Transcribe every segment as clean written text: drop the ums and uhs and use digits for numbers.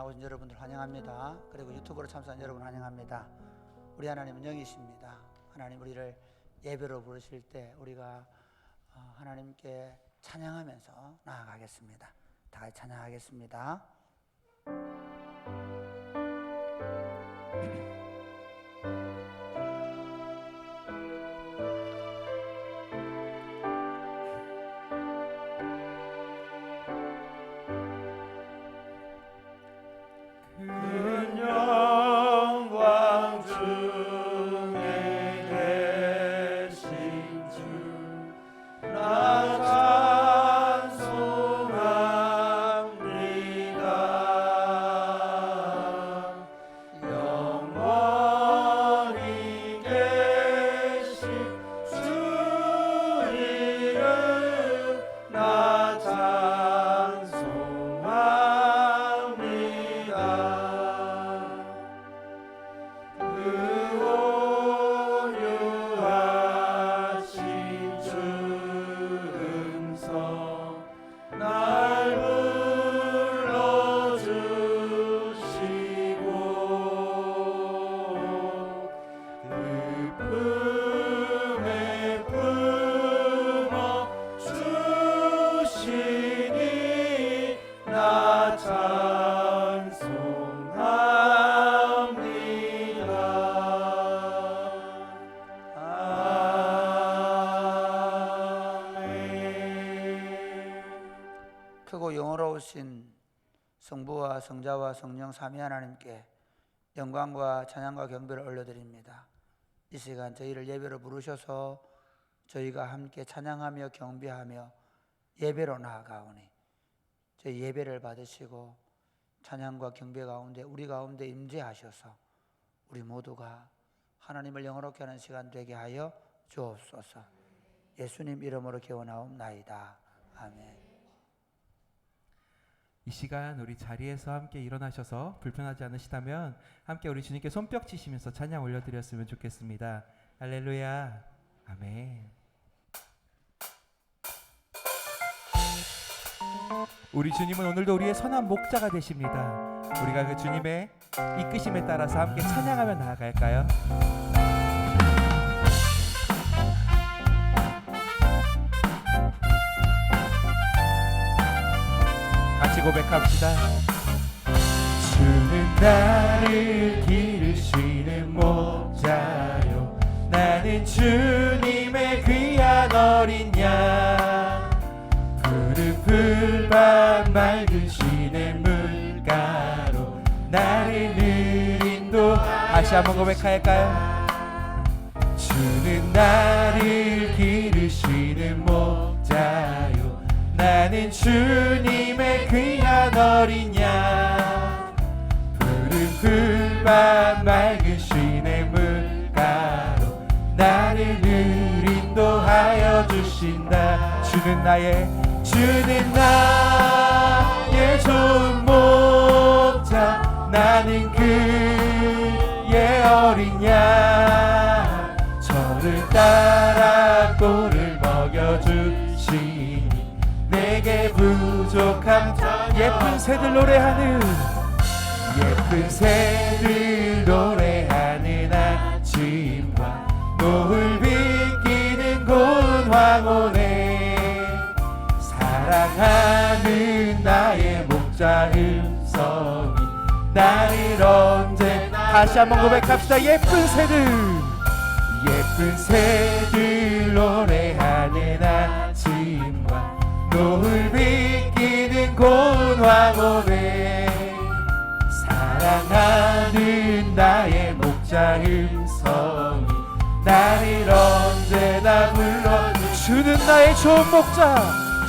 나오신 여러분들 환영합니다. 그리고 유튜브로 참석한 여러분 환영합니다. 우리 하나님은 영이십니다. 하나님 우리를 예배로 부르실 때 우리가 하나님께 찬양하면서 나아가겠습니다. 다 같이 찬양하겠습니다. 크고 영원로우신 성부와 성자와 성령 삼위 하나님께 영광과 찬양과 경배를 올려드립니다. 이 시간 저희를 예배로 부르셔서 저희가 함께 찬양하며 경배하며 예배로 나아가오니 저희 예배를 받으시고 찬양과 경배 가운데 우리 가운데 임재하셔서 우리 모두가 하나님을 영원롭게 하는 시간 되게 하여 주옵소서. 예수님 이름으로 기원하옵나이다. 아멘. 이 시간 우리 자리에서 함께 일어나셔서 불편하지 않으시다면 함께 우리 주님께 손뼉 치시면서 찬양 올려드렸으면 좋겠습니다. 할렐루야. 아멘. 우리 주님은 오늘도 우리의 선한 목자가 되십니다. 우리가 그 주님의 이끄심에 따라서 함께 찬양하며 나아갈까요? 같이 고백합시다. 주는 나를 기르시는 목자요, 나는 주님의 귀한 어린 양. 푸른 풀밭 맑으시는 물가로 나를 늘 인도. 다시 한번 고백할까요? 주는 나를 기르시는 목자요, 나는 주님의 귀한 어린 양. 푸른 풀밭 맑으시네 물가로 나를 늘 인도하여 주신다. 주는 나의 좋은 목자, 나는 그의 어린 양. 저를 따라 꼴을 먹여주시니 내게 부족함. 예쁜 새들 노래하는 아침과 노을 비끼는 고운 황혼에 사랑하는 나의 목자 음성이 나를 언제나. 다시 한번 고백합시다. 예쁜 새들 노래하는 아침과 노을 비끼는 고운 황혼에 사랑하는 나의 목자 음성이 나를 언제나 불러. 주는 나의 좋은 목자,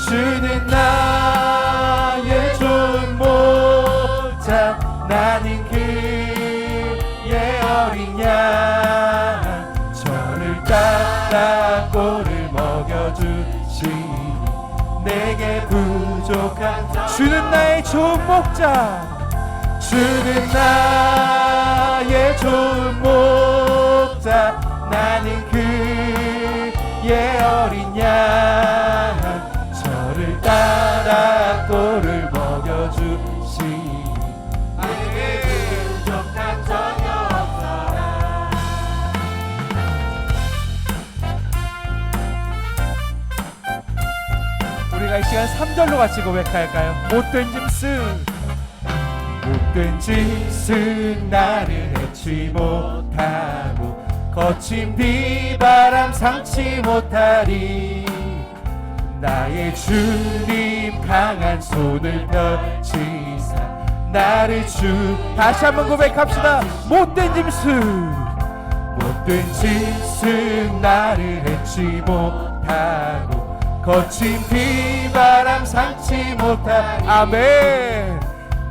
주는 나의 좋은 목자, 나는 그의 어린 양. 저를 따라 꼴을 먹여주시니 내게 부족한. 주는 나의 좋은 목자, 주는 나의 좋은 목자, 나는 그의 어린 양. 저를 따라 꼴을 먹여주시니 시간 3절로 같이 고백할까요? 못된 짐승, 못된 짐승 나를 해치 못하고 거친 비바람 상치 못하리. 나의 주님 강한 손을 펼치사 나를 다시 한번 고백합시다. 못된 짐승, 못된 짐승 나를 해치 못하고 거친 비바람 상치 못하리. 아멘.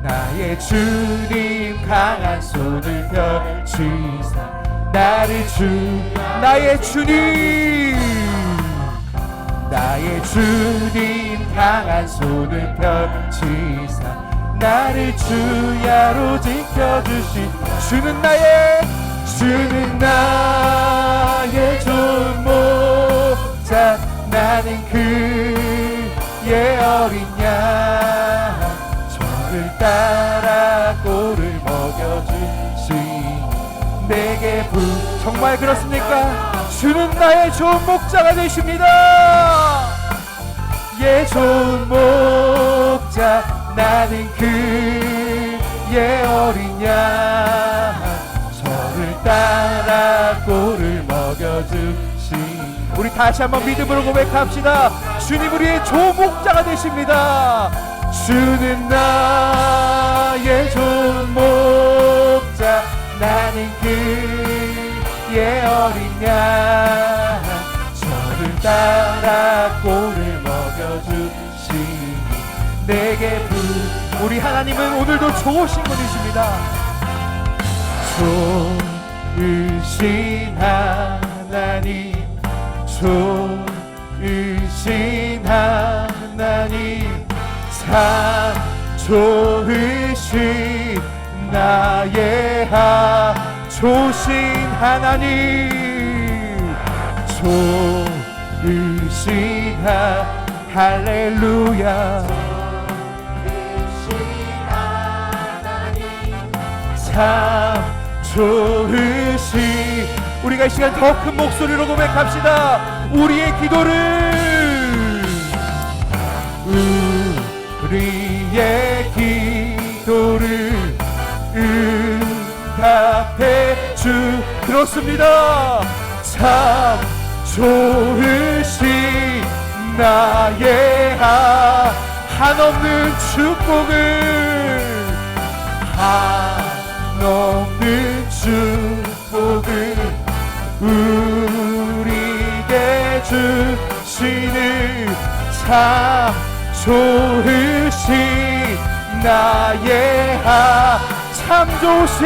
나의 주님 강한 손을 펼치사 나의 주님, 나의 주님 강한 손을 펼치사 나를 주야로 지켜주신 주는 나의 좋은 목자 나는 그의 어린 양 저를 따라 꼴을 먹여주신 내게 정말 그렇습니까? 주는 나의 좋은 목자가 되십니다. 예, 좋은 목자 나는 그의 어린 양 저를 따라 꼴을 먹여주신 우리 다시 한번 믿음으로 고백합시다. 주님 우리의 좋은 목자가 되십니다. 주는 나의 좋은 목자 나는 그의 어린 양 저를 따라 꼴을 먹여주시니 내게 우리 하나님은 오늘도 좋으신 분이십니다. 좋으신 하나님, 좋으신 하나님, 참 좋으신 나의 좋으신 하나님, 좋으신 할렐루야, 참 좋으신 우리가 이 시간 더 큰 목소리로 고백합시다. 우리의 기도를 우리의 기도를 응답해 그렇습니다. 참 좋으신 나의 한없는 축복을 한없는 축복을 우리에게 주시는 참 좋으신 나의 참 좋으신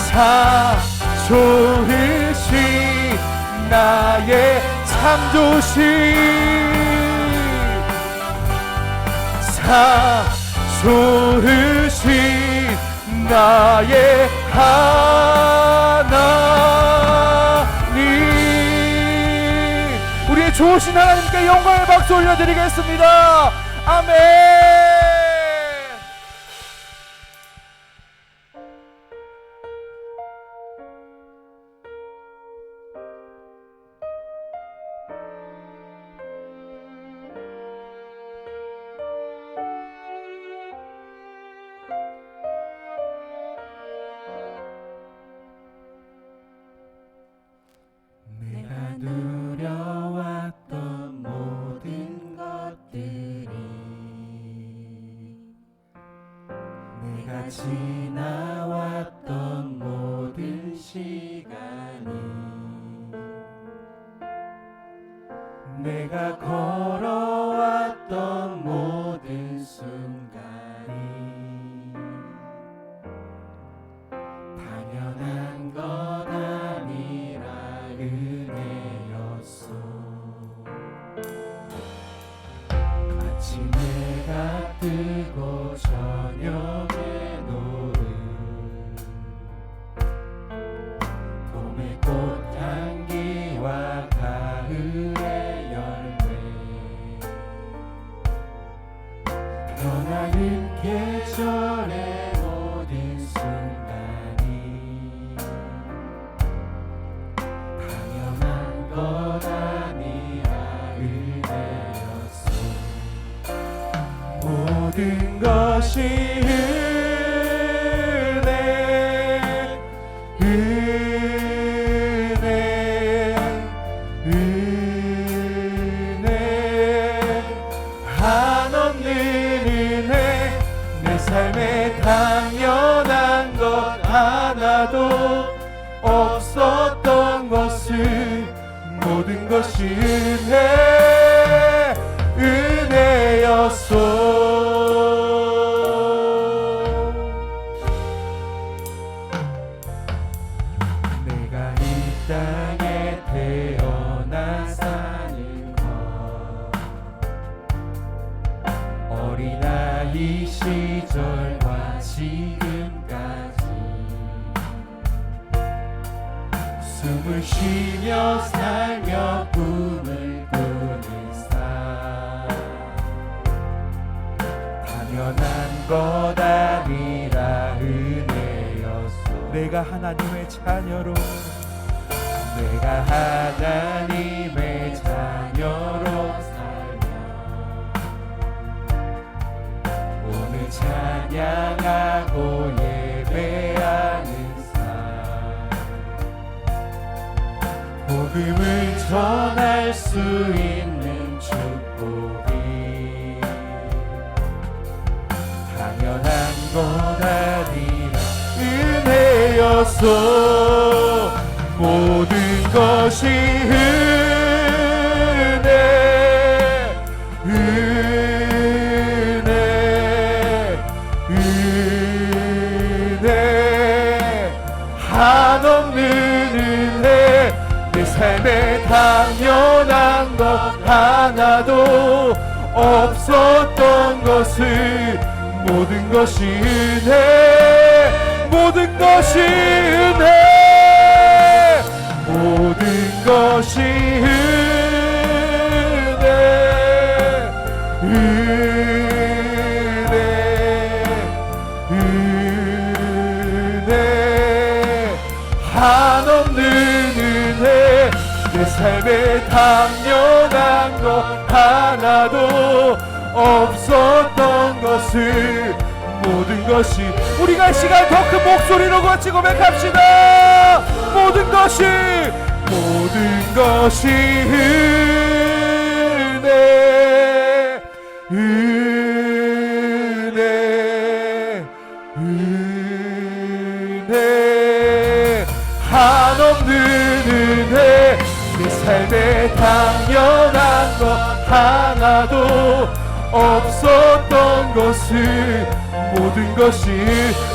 참 좋으신 나의 참 좋으신 참 좋으신 나의 하나님 우리의 좋으신 하나님께 영광의 박수 올려드리겠습니다. 아멘. 누려왔던 모든 것들이 내가 지나왔던 모든 시간이 내가 걸어왔던 모든 순간이 당연한 것 아니라 은혜였소. 아침해가 뜨고 저녁에 노을 봄의 꽃향기와 가을의 열매 하나도 없었던 것을 모든 것이 은혜였소. 내가 이 땅에 태어나 사는 것 어린아이 시절과 지금까지 숨을 쉬며 살며 꿈을 꾸는 삶 당연한 것 아니라 은혜였소. 내가 하나님의 자녀로 내가 하나님의 자녀로 살며 오늘 찬양하고 예배하는 삶 복음을 전할 수 있는 축복이 당연한 것 아니라 은혜였소. 모든 것이 은혜 한없는 은혜 내 삶에 당연한 것 하나도 없었던 것을 모든 것이 은혜 모든 것이 은혜 모든 것이 은혜 한없는 은혜 내 삶에 당연한 것 하나도 없었던 것을 모든 것이 우리가 이 시간 더 큰 목소리로 같이 고백합시다. 모든 것이 은혜 은혜 한없는 은혜 내 삶에 당연한 것 하나도 없었던 것을 모든 것이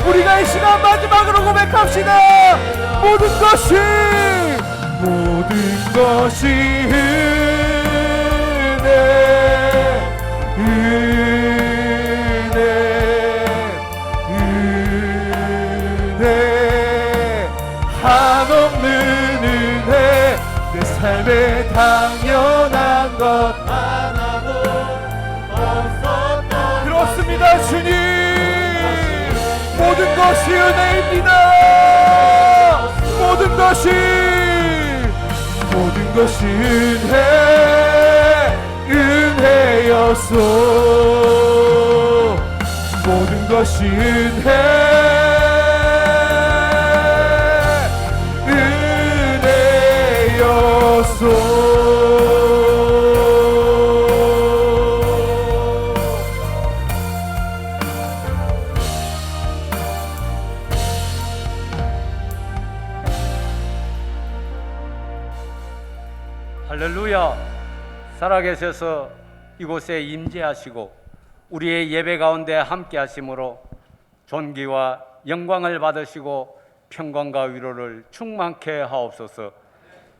우리가 이 시간 마지막으로 고백합시다. 모든 것이 은혜 한없는 은혜 내 삶에 당연한 것 하나도 없었던 그렇습니다. 주님 모든 것이 은혜입니다. 모든 것이 은혜였소. 모든 것이 은혜였소. 할렐루야. 살아계셔서 이곳에 임재하시고 우리의 예배 가운데 함께 하심으로 존귀와 영광을 받으시고 평강과 위로를 충만케 하옵소서.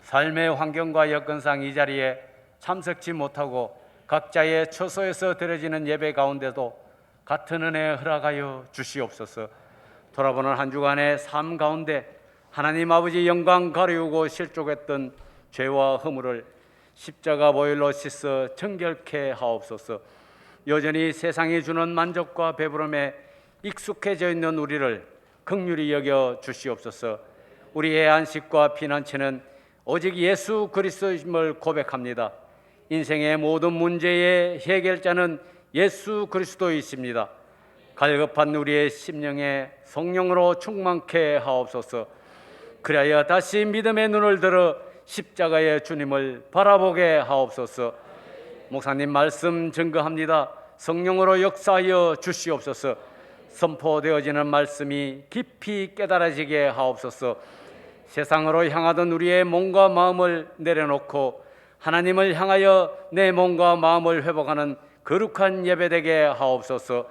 삶의 환경과 여건상 이 자리에 참석치 못하고 각자의 처소에서 드려지는 예배 가운데도 같은 은혜 허락하여 주시옵소서. 돌아보는 한 주간의 삶 가운데 하나님 아버지 영광 가리우고 실족했던 죄와 허물을 십자가 보혈로 씻어 정결케 하옵소서. 여전히 세상이 주는 만족과 배부름에 익숙해져 있는 우리를 긍휼히 여겨 주시옵소서. 우리의 안식과 피난처는 오직 예수 그리스도임을 고백합니다. 인생의 모든 문제의 해결자는 예수 그리스도이십니다. 갈급한 우리의 심령에 성령으로 충만케 하옵소서. 그리하여 다시 믿음의 눈을 들어 십자가의 주님을 바라보게 하옵소서. 목사님 말씀 증거합니다. 성령으로 역사하여 주시옵소서. 선포되어지는 말씀이 깊이 깨달아지게 하옵소서. 세상으로 향하던 우리의 몸과 마음을 내려놓고 하나님을 향하여 내 몸과 마음을 회복하는 거룩한 예배되게 하옵소서.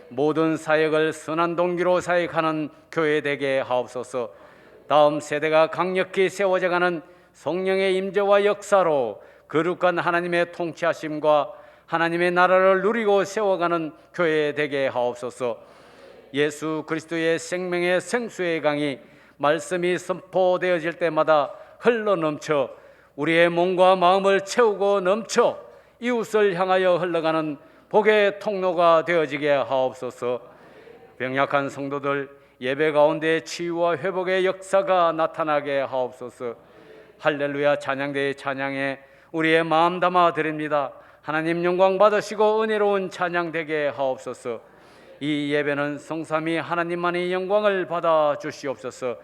모든 사역을 선한 동기로 사역하는 교회 되게 하옵소서. 다음 세대가 강력히 세워져가는 성령의 임재와 역사로 거룩한 하나님의 통치하심과 하나님의 나라를 누리고 세워가는 교회 되게 하옵소서. 예수 그리스도의 생명의 생수의 강이 말씀이 선포되어질 때마다 흘러넘쳐 우리의 몸과 마음을 채우고 넘쳐 이웃을 향하여 흘러가는 복의 통로가 되어지게 하옵소서. 병약한 성도들 예배 가운데 치유와 회복의 역사가 나타나게 하옵소서. 할렐루야 찬양대의 찬양에 우리의 마음 담아 드립니다. 하나님 영광 받으시고 은혜로운 찬양 되게 하옵소서. 이 예배는 성삼위 하나님만이 영광을 받아 주시옵소서.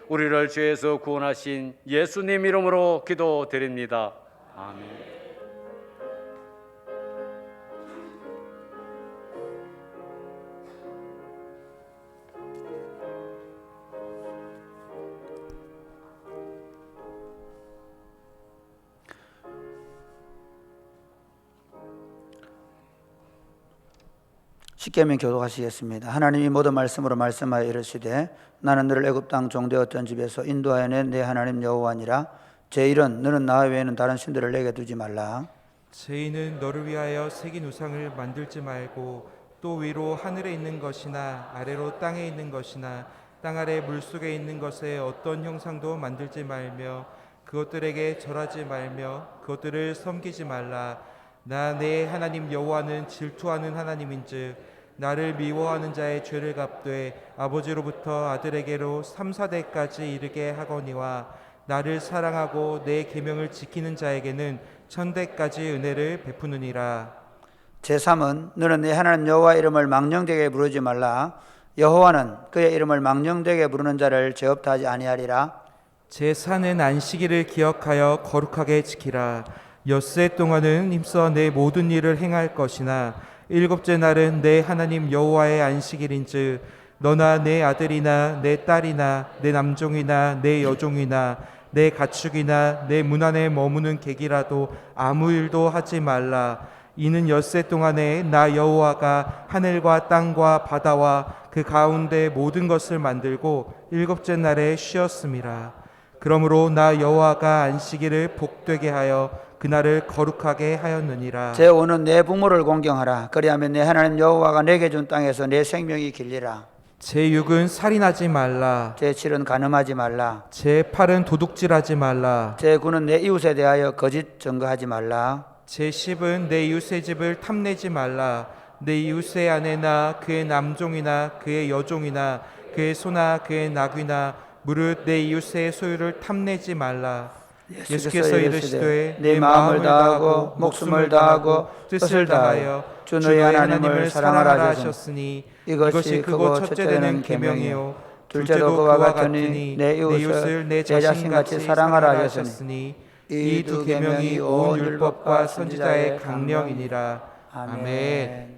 우리를 죄에서 구원하신 예수님 이름으로 기도드립니다. 아멘. 십계명 교독하시겠습니다. 하나님이 모든 말씀으로 말씀하여 이르시되 나는 너를 애굽 땅 종되었던 집에서 인도하여 낸 내 하나님 여호와니라. 제1은 너는 나 외에는 다른 신들을 내게 두지 말라. 제2는 너를 위하여 새긴 우상을 만들지 말고 또 위로 하늘에 있는 것이나 아래로 땅에 있는 것이나 땅 아래 물속에 있는 것에 어떤 형상도 만들지 말며 그것들에게 절하지 말며 그것들을 섬기지 말라. 나 내 하나님 여호와는 질투하는 하나님인즉 나를 미워하는 자의 죄를 갚되 아버지로부터 아들에게로 3, 4대까지 이르게 하거니와 나를 사랑하고 내 계명을 지키는 자에게는 1000대까지 은혜를 베푸느니라. 제3은 너는 내 하나님 여호와 이름을 망령되게 부르지 말라. 여호와는 그의 이름을 망령되게 부르는 자를 죄 없다 하지 아니하리라. 제4는 안식일을 기억하여 거룩하게 지키라. 엿새 동안은 힘써 내 모든 일을 행할 것이나 일곱째 날은 내 하나님 여호와의 안식일인즉 너나 내 아들이나 내 딸이나 내 남종이나 내 여종이나 내 가축이나 내 문 안에 머무는 객이라도 아무 일도 하지 말라. 이는 엿새 동안에 나 여호와가 하늘과 땅과 바다와 그 가운데 모든 것을 만들고 일곱째 날에 쉬었음이라. 그러므로 나 여호와가 안식일을 복되게 하여 그날을 거룩하게 하였느니라. 제5는 내 부모를 공경하라. 그리하면 내 하나님 여호와가 내게 준 땅에서 내 생명이 길리라. 제6은 살인하지 말라. 제7은 간음하지 말라. 제8은 도둑질하지 말라. 제9는 내 이웃에 대하여 거짓 증거하지 말라. 제10은 내 이웃의 집을 탐내지 말라. 내 이웃의 아내나 그의 남종이나 그의 여종이나 그의 소나 그의 나귀나 무릇 내 이웃의 소유를 탐내지 말라. 예수께서 이르시되 내 마음을 다하고 목숨을 다하고 뜻을 다하여 주 너희 하나님을 사랑하라 하셨으니 이것이 크고 첫째 되는 계명이요 둘째도 그와 같으니 내 이웃을 내 자신같이 사랑하라 하셨으니 이 두 계명이 온 율법과 선지자의 강령이니라. 아멘.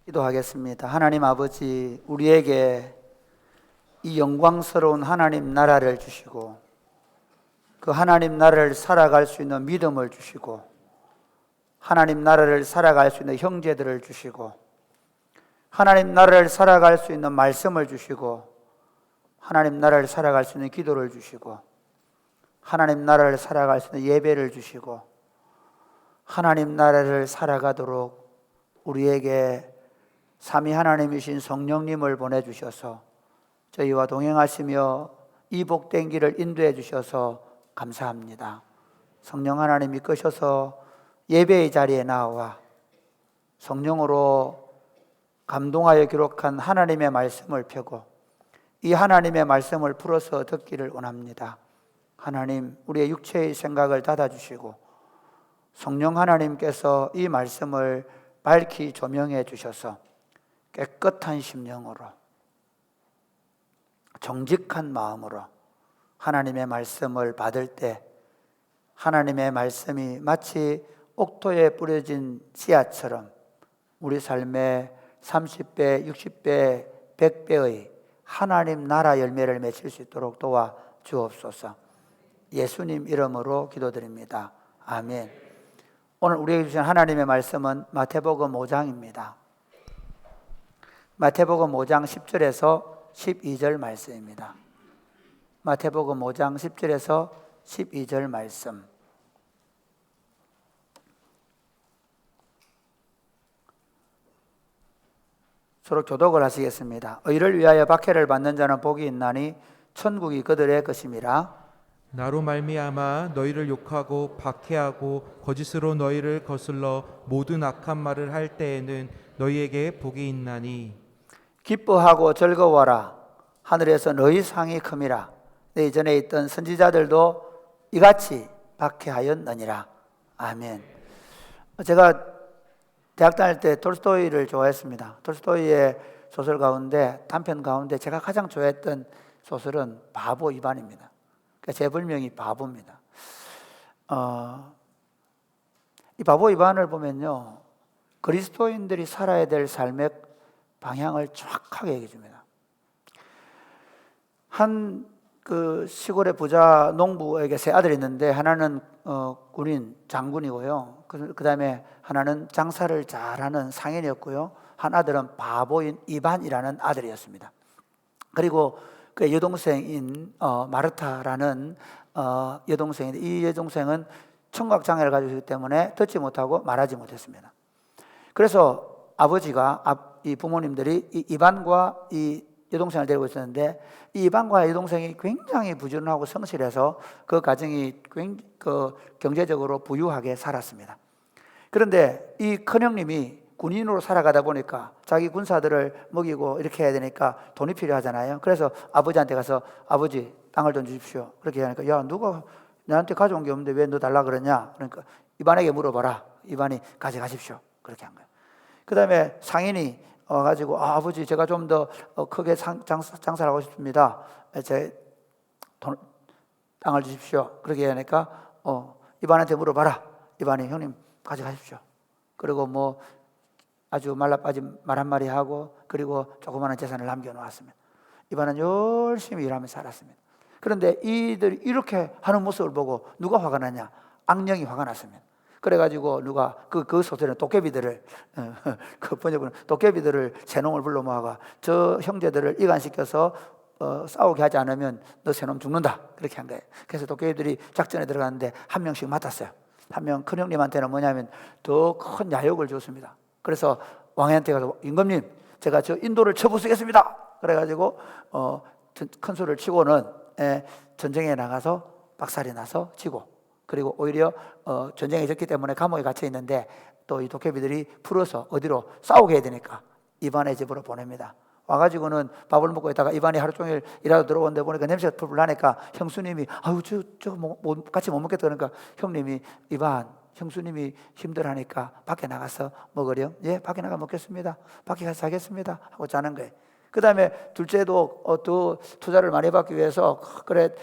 기도하겠습니다. 하나님 아버지, 우리에게 이 영광스러운 하나님 나라를 주시고 그 하나님 나라를 살아갈 수 있는 믿음을 주시고 하나님 나라를 살아갈 수 있는 형제들을 주시고 하나님 나라를 살아갈 수 있는 말씀을 주시고 하나님 나라를 살아갈 수 있는 기도를 주시고 하나님 나라를 살아갈 수 있는 예배를 주시고 하나님 나라를 살아가도록 우리에게 삼위 하나님이신 성령님을 보내주셔서 저희와 동행하시며 이 복된 길을 인도해 주셔서 감사합니다. 성령 하나님 이끄셔서 예배의 자리에 나와 성령으로 감동하여 기록한 하나님의 말씀을 펴고 이 하나님의 말씀을 풀어서 듣기를 원합니다. 하나님, 우리의 육체의 생각을 닫아주시고 성령 하나님께서 이 말씀을 밝히 조명해 주셔서 깨끗한 심령으로 정직한 마음으로 하나님의 말씀을 받을 때 하나님의 말씀이 마치 옥토에 뿌려진 씨앗처럼 우리 삶에 30배, 60배, 100배의 하나님 나라 열매를 맺힐 수 있도록 도와 주옵소서. 예수님 이름으로 기도드립니다. 아멘. 오늘 우리에게 주신 하나님의 말씀은 마태복음 5장입니다. 마태복음 5장 10절에서 12절 말씀입니다. 마태복음 5장 10절에서 12절 말씀. 서로 교독을 하시겠습니다. 의를 위하여 박해를 받는 자는 복이 있나니 천국이 그들의 것임이라. 나로 말미암아 너희를 욕하고 박해하고 거짓으로 너희를 거슬러 모든 악한 말을 할 때에는 너희에게 복이 있나니. 기뻐하고 즐거워라. 하늘에서 너희 상이 큼이라. 내 전에 있던 선지자들도 이같이 박해하였느니라. 아멘. 제가 대학 다닐 때 톨스토이를 좋아했습니다. 톨스토이의 소설 가운데, 단편 가운데 제가 가장 좋아했던 소설은 바보 이반입니다. 그러니까 제 별명이 바보입니다. 이 바보 이반을 보면요, 그리스도인들이 살아야 될 삶의 방향을 정확하게 얘기해 줍니다. 한 그 시골의 부자 농부에게 세 아들이 있는데 하나는 군인 장군이고요. 그 다음에 하나는 장사를 잘하는 상인이었고요. 한 아들은 바보인 이반이라는 아들이었습니다. 그리고 그 여동생인 마르타라는 여동생인데 이 여동생은 청각 장애를 가지고 있기 때문에 듣지 못하고 말하지 못했습니다. 그래서 아버지가 이 부모님들이 이 이반과 이 여동생을 데리고 있었는데 이 이반과 여동생이 굉장히 부지런하고 성실해서 그 가정이 경제적으로 부유하게 살았습니다. 그런데 이 큰형님이 군인으로 살아가다 보니까 자기 군사들을 먹이고 이렇게 해야 되니까 돈이 필요하잖아요. 그래서 아버지한테 가서 아버지 땅을 좀 주십시오. 그렇게 하니까 야, 누가 나한테 가져온 게 없는데 왜 너 달라 그러냐. 그러니까 이반에게 물어봐라. 이반이 가져가십시오. 그렇게 한 거예요. 그 다음에 상인이 와가지고 아버지 제가 좀 더 크게 장사를 하고 싶습니다. 제 땅을 주십시오. 그렇게 하니까 이반한테 물어봐라. 이반이 형님 가져가십시오. 그리고 뭐 아주 말라빠진 말 한마디 하고 그리고 조그마한 재산을 남겨놓았습니다. 이반은 열심히 일하면서 살았습니다. 그런데 이들이 이렇게 하는 모습을 보고 누가 화가 나냐? 악령이 화가 났습니다. 그래가지고 누가 그 소설에 도깨비들을 그 번역은 도깨비들을 새놈을 불러 모아가 저 형제들을 이간시켜서 싸우게 하지 않으면 너 새놈 죽는다 그렇게 한 거예요. 그래서 도깨비들이 작전에 들어갔는데 한 명씩 맡았어요. 한 명 큰 형님한테는 뭐냐면 더 큰 야욕을 줬습니다. 그래서 왕한테 가서 임금님 제가 저 인도를 쳐부수겠습니다. 그래가지고 큰 소리를 치고는 전쟁에 나가서 박살이 나서 지고 그리고 오히려 전쟁에 졌기 때문에 감옥에 갇혀 있는데 또 이 도깨비들이 풀어서 어디로 싸우게 해야 되니까 이반의 집으로 보냅니다. 와가지고는 밥을 먹고 있다가 이반이 하루 종일 일하러 들어오는데 보니까 냄새가 풀풀 나니까 형수님이 아유 저거 같이 못 먹겠다 그러니까 형님이 이반 형수님이 힘들어하니까 밖에 나가서 먹으렴. 예, 밖에 나가 먹겠습니다. 밖에 가서 자겠습니다 하고 자는 거예요. 그 다음에 둘째도 또 투자를 많이 받기 위해서 그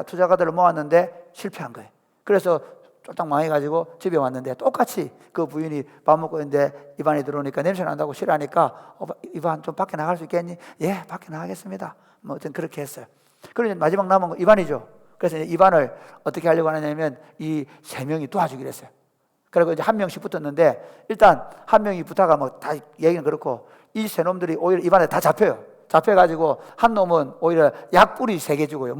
투자가들을 모았는데 실패한 거예요. 그래서 쫄딱 망해가지고 집에 왔는데 똑같이 그 부인이 밥 먹고 있는데 이반이 들어오니까 냄새 난다고 싫어하니까 이반 좀 밖에 나갈 수 있겠니? 예, 밖에 나가겠습니다. 뭐 어떤 그렇게 했어요. 그러니 마지막 남은 거 이반이죠. 그래서 이제 이반을 어떻게 하려고 하냐면 이 세 명이 도와주기로 했어요. 그리고 이제 한 명씩 붙었는데 일단 한 명이 붙어가 뭐 다 얘기는 그렇고 이 세 놈들이 오히려 이반에 다 잡혀요. 잡혀가지고 한 놈은 오히려 약불이 3개 주고요.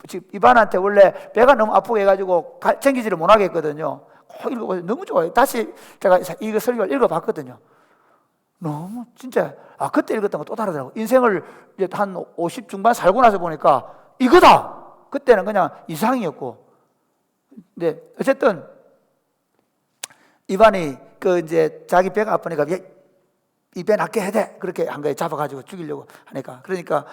지금 이반한테 원래 배가 너무 아프게 해가지고 챙기지를 못하게 했거든요. 읽어보세요. 너무 좋아요. 다시 제가 이거 설교를 읽어봤거든요. 너무 진짜 그때 읽었던 거 또 다르더라고요. 인생을 이제 한 50 중반 살고 나서 보니까 이거다. 그때는 그냥 이상이었고. 근데 어쨌든 이반이 이제 자기 배가 아프니까 이 배 낫게 해야 돼. 그렇게 한 거에 잡아가지고 죽이려고 하니까. 그러니까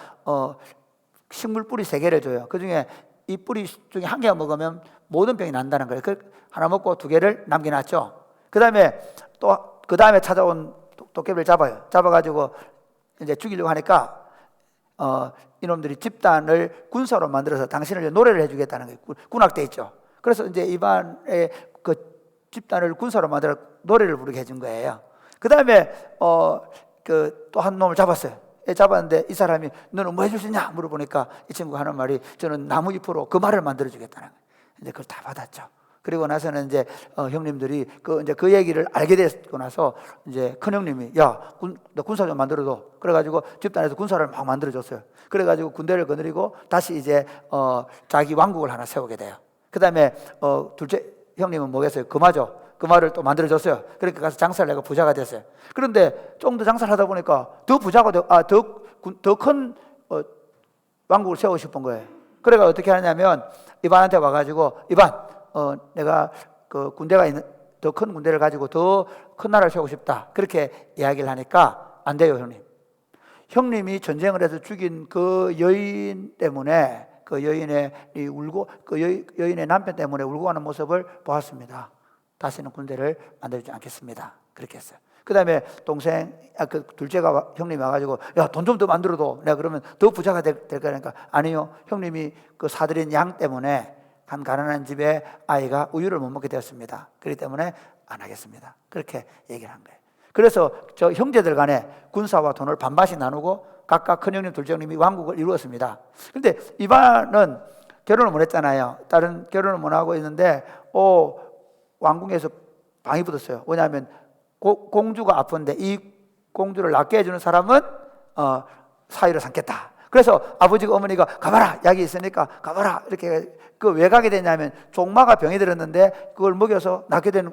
식물 뿌리 3개를 줘요. 그 중에 이 뿌리 중에 1개만 먹으면 모든 병이 난다는 거예요. 하나 먹고 2개를 남겨놨죠. 그 다음에 찾아온 도깨비를 잡아요. 잡아가지고 이제 죽이려고 하니까 이놈들이 집단을 군사로 만들어서 당신을 노래를 해주겠다는 거예요. 군악대 있죠. 그래서 이제 이반의 그 집단을 군사로 만들어 노래를 부르게 해준 거예요. 그 다음에 또 한 놈을 잡았어요. 잡았는데 이 사람이 너는 뭐 해줄 수 있냐 물어보니까 이 친구가 하는 말이 저는 나무 잎으로 그 말을 만들어 주겠다는 거예요. 이제 그걸 다 받았죠. 그리고 나서는 이제 형님들이 이제 그 얘기를 알게 됐고 나서 이제 큰 형님이 너 군사 좀 만들어줘. 그래가지고 집단에서 군사를 막 만들어줬어요. 그래가지고 군대를 거느리고 다시 이제 자기 왕국을 하나 세우게 돼요. 그 다음에 둘째 형님은 뭐겠어요? 금화죠. 금화를 또 만들어줬어요. 그러니까 가서 장사를 내고 부자가 됐어요. 그런데 좀 더 장사를 하다 보니까 더 부자가 더 큰 왕국을 세우고 싶은 거예요. 그래가 어떻게 하냐면 이반한테 와가지고 이반 내가 그 군대가 있는 더 큰 군대를 가지고 더 큰 나라를 세우고 싶다. 그렇게 이야기를 하니까 안 돼요, 형님. 형님이 전쟁을 해서 죽인 그 여인 때문에 그 여인의 여인의 남편 때문에 울고 가는 모습을 보았습니다. 다시는 군대를 만들지 않겠습니다. 그렇게 했어요. 그 다음에 그 둘째가 형님이 와가지고 돈 좀 더 만들어도 내가 그러면 더 부자가 될 거니까 아니요. 형님이 그 사들인 양 때문에 한 가난한 집에 아이가 우유를 못 먹게 되었습니다. 그렇기 때문에 안 하겠습니다. 그렇게 얘기를 한 거예요. 그래서 저 형제들 간에 군사와 돈을 반반씩 나누고 각각 큰형님, 둘째형님이 왕국을 이루었습니다. 그런데 이반은 결혼을 못 했잖아요. 다른 결혼을 못 하고 있는데 왕궁에서 방이 붙었어요. 왜냐하면 공주가 아픈데 이 공주를 낫게 해주는 사람은 사위를 삼겠다. 그래서 아버지가 어머니가 가봐라, 약이 있으니까 가봐라 이렇게 왜 가게 되냐면 종마가 병이 들었는데 그걸 먹여서 낫게 되는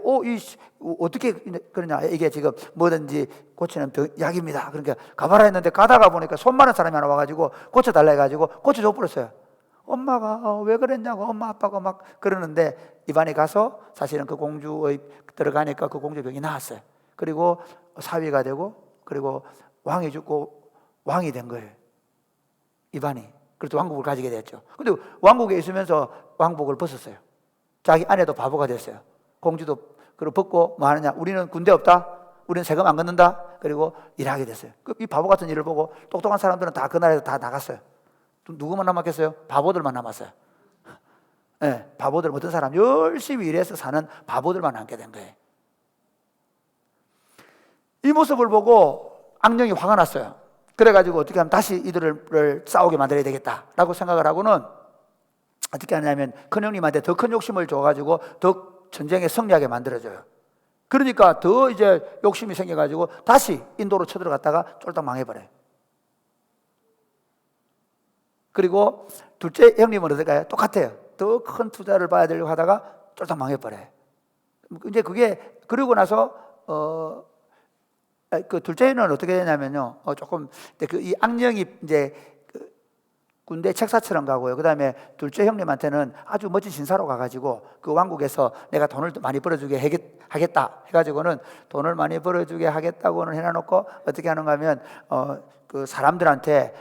어떻게 그러냐, 이게 지금 뭐든지 고치는 약입니다. 그러니까 가봐라 했는데 가다가 보니까 손 많은 사람이 하나 와가지고 고쳐달라 해가지고 고쳐줘 버렸어요. 엄마가 왜 그랬냐고 엄마 아빠가 막 그러는데 이반이 가서 사실은 그 공주의 들어가니까 그 공주 병이 나았어요. 그리고 사위가 되고 그리고 왕이 죽고 왕이 된 거예요. 이반이. 그래서 왕국을 가지게 됐죠. 근데 왕국에 있으면서 왕복을 벗었어요. 자기 아내도 바보가 됐어요. 공주도 그걸 벗고 뭐 하느냐, 우리는 군대 없다, 우리는 세금 안 걷는다, 그리고 일하게 됐어요. 이 바보 같은 일을 보고 똑똑한 사람들은 다 그 나라에서 다 나갔어요. 누구만 남았겠어요? 바보들만 남았어요. 네, 바보들, 어떤 사람 열심히 일해서 사는 바보들만 남게 된 거예요. 이 모습을 보고 악령이 화가 났어요. 그래가지고 어떻게 하면 다시 이들을 싸우게 만들어야 되겠다라고 생각을 하고는 어떻게 하냐면 큰형님한테 더 큰 욕심을 줘가지고 더 전쟁에 승리하게 만들어줘요. 그러니까 더 이제 욕심이 생겨가지고 다시 인도로 쳐들어갔다가 쫄딱 망해버려요. 그리고 둘째 형님은 어떨까요? 똑같아요. 더 큰 투자를 봐야 되려고 하다가 쫄딱 망해버려요. 이제 그러고 나서 그 둘째는 어떻게 되냐면요, 조금 이 악령이 이제 군대 책사처럼 가고요. 그 다음에 둘째 형님한테는 아주 멋진 신사로 가가지고 그 왕국에서 내가 돈을 많이 벌어주게 하겠다 해가지고는 돈을 많이 벌어주게 하겠다고는 해놔놓고 어떻게 하는가 하면 그 사람들한테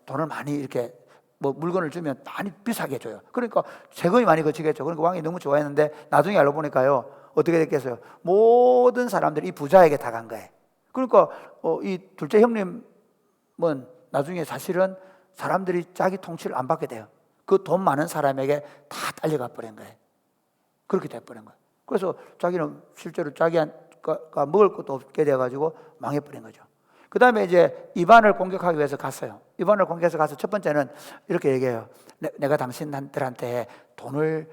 돈을 많이 이렇게 뭐 물건을 주면 많이 비싸게 줘요. 그러니까 세금이 많이 거치겠죠. 그러니까 왕이 너무 좋아했는데 나중에 알고 보니까요 어떻게 됐겠어요? 모든 사람들이 이 부자에게 다 간 거예요. 그러니까 이 둘째 형님은 나중에 사실은 사람들이 자기 통치를 안 받게 돼요. 그 돈 많은 사람에게 다 딸려가 버린 거예요. 그렇게 돼버린 거예요. 그래서 자기는 실제로 자기가 먹을 것도 없게 돼가지고 망해버린 거죠. 그 다음에 이제 이반을 공격하기 위해서 갔어요. 이반을 공격해서 가서 첫 번째는 이렇게 얘기해요. 내가 당신들한테 돈을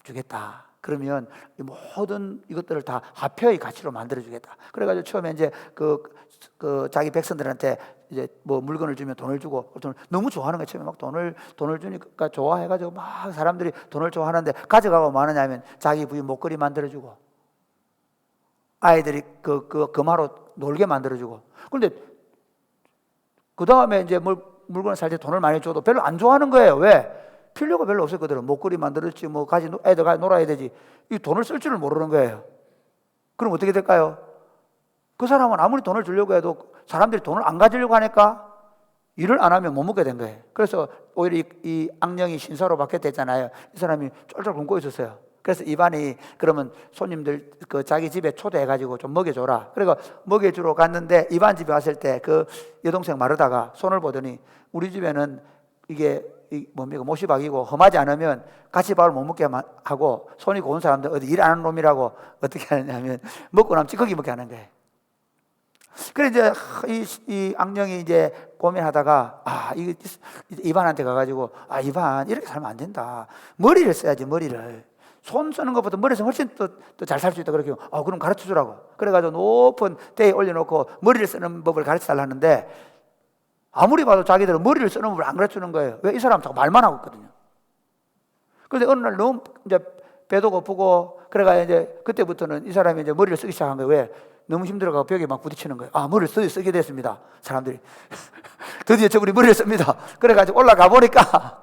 주겠다. 그러면 모든 이것들을 다 화폐의 가치로 만들어주겠다. 그래가지고 처음에 이제 그 자기 백성들한테 이제 뭐 물건을 주면 돈을 주고 너무 좋아하는 거예요. 처음에 막 돈을 주니까 좋아해가지고 막 사람들이 돈을 좋아하는데 가져가고 뭐 하느냐면 자기 부인 목걸이 만들어주고 아이들이 금화로 놀게 만들어주고. 그런데 그 다음에 이제 물건을 살 때 돈을 많이 줘도 별로 안 좋아하는 거예요. 왜? 필요가 별로 없었거든. 목걸이 만들었지 뭐 애들 놀아야 되지. 이 돈을 쓸 줄을 모르는 거예요. 그럼 어떻게 될까요? 그 사람은 아무리 돈을 주려고 해도 사람들이 돈을 안 가지려고 하니까 일을 안 하면 못 먹게 된 거예요. 그래서 오히려 이 악령이 신사로 바뀌었댔잖아요. 이 사람이 쫄쫄 굶고 있었어요. 그래서 이반이 그러면 손님들 그 자기 집에 초대해가지고 좀 먹여줘라. 그리고 먹여주러 갔는데 이반 집에 왔을 때 그 여동생 마르다가 손을 보더니 우리 집에는 이게 뭡니까 모시박이고 험하지 않으면 같이 밥을 못 먹게 하고 손이 고운 사람들 어디 일 안 하는 놈이라고 어떻게 하냐면 먹고 나면 찌꺼기 먹게 하는 거예요. 그래 이제 이 악령이 이제 고민하다가 이반한테 가가지고 이반 이렇게 살면 안 된다. 머리를 써야지 머리를. 손 쓰는 것보다 머리 쓰면 훨씬 더 잘 살 수 있다. 그렇게 그럼 가르쳐 주라고. 그래가지고 높은 데에 올려놓고 머리를 쓰는 법을 가르쳐 달라는데 아무리 봐도 자기들은 머리를 쓰는 법을 안 가르쳐 주는 거예요. 왜? 이 사람은 자꾸 말만 하고 있거든요. 그런데 어느 날 너무 이제 배도 고프고 그래가 이제 그때부터는 이 사람이 이제 머리를 쓰기 시작한 거예요. 왜? 너무 힘들어가고 벽에 막 부딪히는 거예요. 머리를 쓰게 됐습니다. 사람들이 드디어 저분이 머리를 씁니다. 그래가지고 올라가 보니까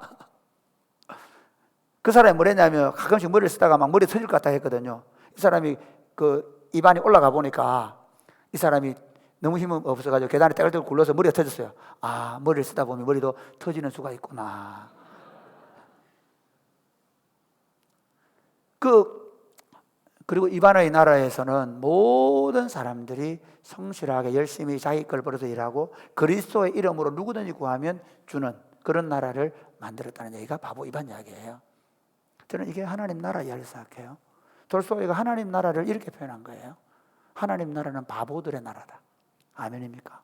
그 사람이 뭘 했냐면 가끔씩 머리를 쓰다가 막 머리 터질 것 같다 했거든요. 이 사람이 그 입안이 올라가 보니까 이 사람이 너무 힘이 없어가지고 계단에 떼글떼글 굴러서 머리가 터졌어요. 머리를 쓰다 보면 머리도 터지는 수가 있구나. 그리고 이반의 나라에서는 모든 사람들이 성실하게 열심히 자기 걸 벌어서 일하고 그리스도의 이름으로 누구든지 구하면 주는 그런 나라를 만들었다는 얘기가 바보 이반 이야기예요. 저는 이게 하나님 나라 이야기를 생각해요. 돌스토이가 하나님 나라를 이렇게 표현한 거예요. 하나님 나라는 바보들의 나라다. 아멘입니까?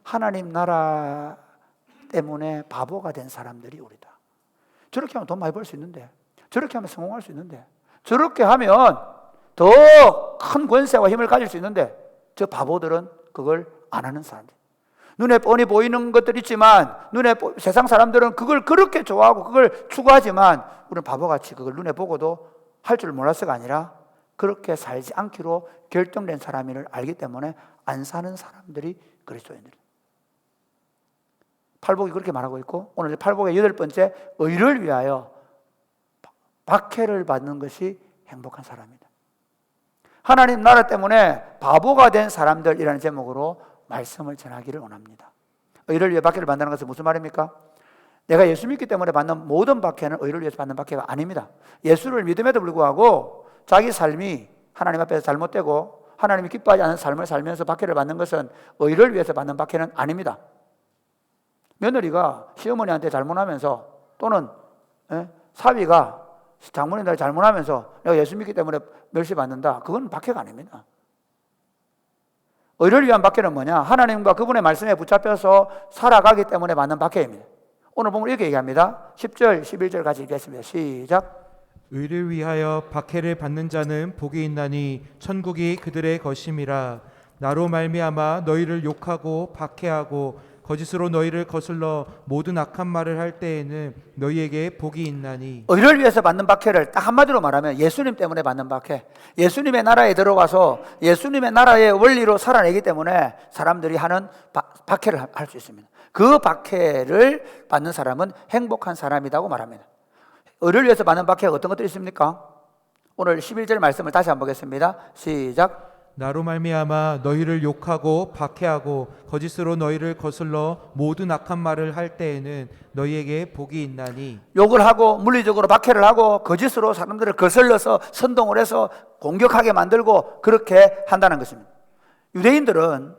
하나님 나라 때문에 바보가 된 사람들이 우리다. 저렇게 하면 돈 많이 벌 수 있는데, 저렇게 하면 성공할 수 있는데, 저렇게 하면 더 큰 권세와 힘을 가질 수 있는데 저 바보들은 그걸 안 하는 사람들. 눈에 뻔히 보이는 것들 있지만 세상 사람들은 그걸 그렇게 좋아하고 그걸 추구하지만 우리는 바보같이 그걸 눈에 보고도 할 줄 몰라서가 아니라 그렇게 살지 않기로 결정된 사람임을 알기 때문에 안 사는 사람들이 그리스도인들이에요. 팔복이 그렇게 말하고 있고 오늘 팔복의 8번째 의를 위하여 박해를 받는 것이 행복한 사람이다. 하나님 나라 때문에 바보가 된 사람들이라는 제목으로 말씀을 전하기를 원합니다. 의를 위해 박해를 받는 것은 무슨 말입니까? 내가 예수 믿기 때문에 받는 모든 박해는 의를 위해서 받는 박해가 아닙니다. 예수를 믿음에도 불구하고 자기 삶이 하나님 앞에서 잘못되고 하나님이 기뻐하지 않는 삶을 살면서 박해를 받는 것은 의를 위해서 받는 박해는 아닙니다. 며느리가 시어머니한테 잘못하면서 또는 사위가 장모님들 잘못하면서 내가 예수 믿기 때문에 멸시받는다. 그건 박해가 아닙니다. 의를 위한 박해는 뭐냐? 하나님과 그분의 말씀에 붙잡혀서 살아가기 때문에 받는 박해입니다. 오늘 보면 이렇게 얘기합니다. 10절, 11절 같이 읽겠습니다. 시작. 의를 위하여 박해를 받는 자는 복이 있나니 천국이 그들의 것임이라. 나로 말미암아 너희를 욕하고 박해하고 거짓으로 너희를 거슬러 모든 악한 말을 할 때에는 너희에게 복이 있나니. 의를 위해서 받는 박해를 딱 한마디로 말하면 예수님 때문에 받는 박해. 예수님의 나라에 들어가서 예수님의 나라의 원리로 살아내기 때문에 사람들이 하는 박해를 할 수 있습니다. 그 박해를 받는 사람은 행복한 사람이라고 말합니다. 의를 위해서 받는 박해가 어떤 것들이 있습니까? 오늘 11절 말씀을 다시 한번 보겠습니다. 시작. 나로 말미암아 너희를 욕하고 박해하고 거짓으로 너희를 거슬러 모든 악한 말을 할 때에는 너희에게 복이 있나니. 욕을 하고 물리적으로 박해를 하고 거짓으로 사람들을 거슬러서 선동을 해서 공격하게 만들고 그렇게 한다는 것입니다. 유대인들은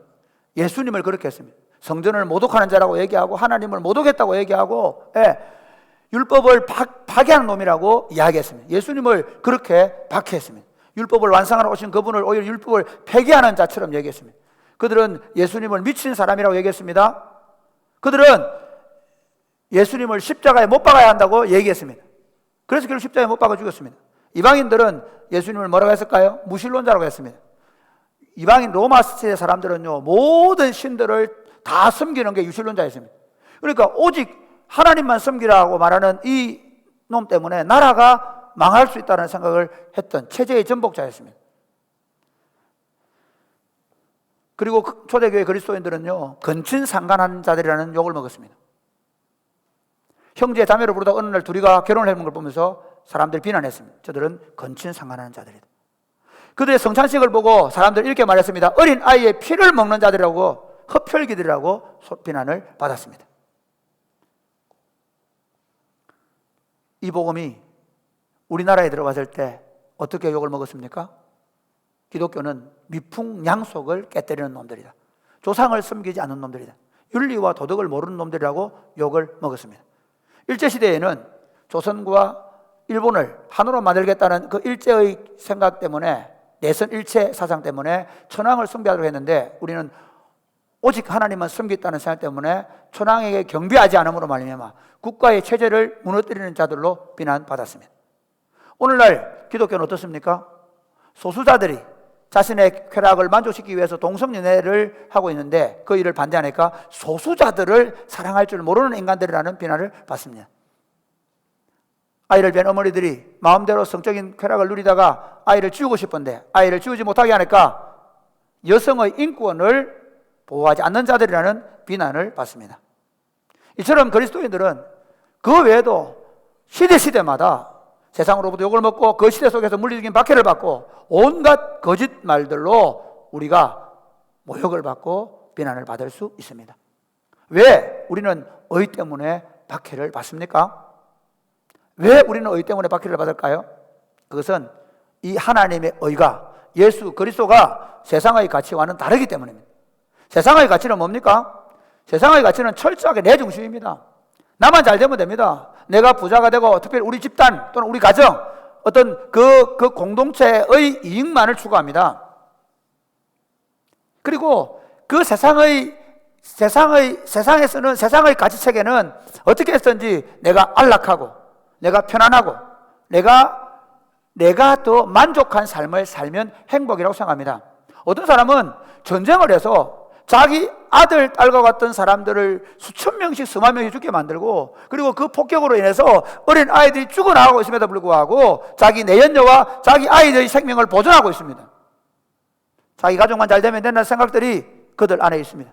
예수님을 그렇게 했습니다. 성전을 모독하는 자라고 얘기하고 하나님을 모독했다고 얘기하고 율법을 파괴하는 놈이라고 이야기했습니다. 예수님을 그렇게 박해했습니다. 율법을 완성하러 오신 그분을 오히려 율법을 폐기하는 자처럼 얘기했습니다. 그들은 예수님을 미친 사람이라고 얘기했습니다. 그들은 예수님을 십자가에 못 박아야 한다고 얘기했습니다. 그래서 결국 십자가에 못 박아 죽였습니다. 이방인들은 예수님을 뭐라고 했을까요? 무신론자라고 했습니다. 이방인 로마 시대 사람들은요, 모든 신들을 다 섬기는 게 유신론자였습니다. 그러니까 오직 하나님만 섬기라고 말하는 이 놈 때문에 나라가 망할 수 있다는 생각을 했던 체제의 전복자였습니다. 그리고 초대교회 그리스도인들은요, 근친상간한 자들이라는 욕을 먹었습니다. 형제 자매로 부르다 어느 날 둘이가 결혼을 해본 걸 보면서 사람들이 비난했습니다. 저들은 근친상간한 자들이다. 그들의 성찬식을 보고 사람들이 이렇게 말했습니다. 어린 아이의 피를 먹는 자들이라고, 흡혈귀들이라고 비난을 받았습니다. 이 복음이 우리나라에 들어왔을 때 어떻게 욕을 먹었습니까? 기독교는 미풍양속을 깨뜨리는 놈들이다. 조상을 섬기지 않는 놈들이다. 윤리와 도덕을 모르는 놈들이라고 욕을 먹었습니다. 일제시대에는 조선과 일본을 하나로 만들겠다는 그 일제의 생각 때문에, 내선 일체 사상 때문에 천황을 숭배하도록 했는데, 우리는 오직 하나님만 섬기겠다는 생각 때문에 천황에게 경배하지 않음으로 말미암아 국가의 체제를 무너뜨리는 자들로 비난받았습니다. 오늘날 기독교는 어떻습니까? 소수자들이 자신의 쾌락을 만족시키기 위해서 동성연애를 하고 있는데 그 일을 반대하니까 소수자들을 사랑할 줄 모르는 인간들이라는 비난을 받습니다. 아이를 뵌 어머니들이 마음대로 성적인 쾌락을 누리다가 아이를 지우고 싶은데 아이를 지우지 못하게 하니까 여성의 인권을 보호하지 않는 자들이라는 비난을 받습니다. 이처럼 그리스도인들은 그 외에도 시대마다 세상으로부터 욕을 먹고 그 시대 속에서 물리적인 박해를 받고 온갖 거짓말들로 우리가 모욕을 받고 비난을 받을 수 있습니다. 왜 우리는 의 때문에 박해를 받습니까? 왜 우리는 의 때문에 박해를 받을까요? 그것은 이 하나님의 의가, 예수 그리스도가 세상의 가치와는 다르기 때문입니다. 세상의 가치는 뭡니까? 세상의 가치는 철저하게 내 중심입니다. 나만 잘 되면 됩니다. 내가 부자가 되고 특별히 우리 집단 또는 우리 가정, 어떤 그 공동체의 이익만을 추구합니다. 그리고 그 세상에서는 세상의 가치 체계는 어떻게 했든지 내가 안락하고 내가 편안하고 내가 더 만족한 삶을 살면 행복이라고 생각합니다. 어떤 사람은 전쟁을 해서 자기 아들, 딸과 같은 사람들을 수천 명씩, 수만 명씩 죽게 만들고, 그리고 그 폭격으로 인해서 어린 아이들이 죽어나가고 있음에도 불구하고 자기 내연녀와 자기 아이들의 생명을 보존하고 있습니다. 자기 가족만 잘 되면 된다는 생각들이 그들 안에 있습니다.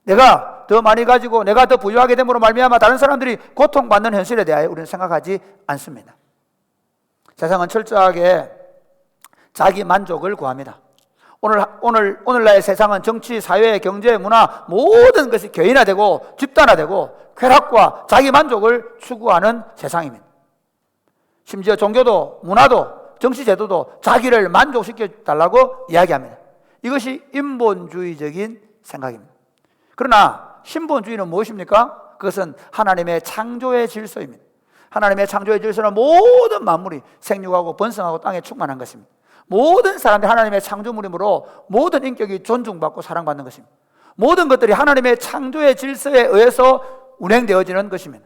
내가 더 많이 가지고 내가 더 부유하게 됨으로 말미암아 다른 사람들이 고통받는 현실에 대하여 우리는 생각하지 않습니다. 세상은 철저하게 자기 만족을 구합니다. 오늘날의 세상은 정치, 사회, 경제, 문화 모든 것이 개인화되고 집단화되고 쾌락과 자기 만족을 추구하는 세상입니다. 심지어 종교도 문화도 정치 제도도 자기를 만족시켜달라고 이야기합니다. 이것이 인본주의적인 생각입니다. 그러나 신본주의는 무엇입니까? 그것은 하나님의 창조의 질서입니다. 하나님의 창조의 질서는 모든 만물이 생육하고 번성하고 땅에 충만한 것입니다. 모든 사람들이 하나님의 창조물이므로 모든 인격이 존중받고 사랑받는 것입니다. 모든 것들이 하나님의 창조의 질서에 의해서 운행되어지는 것입니다.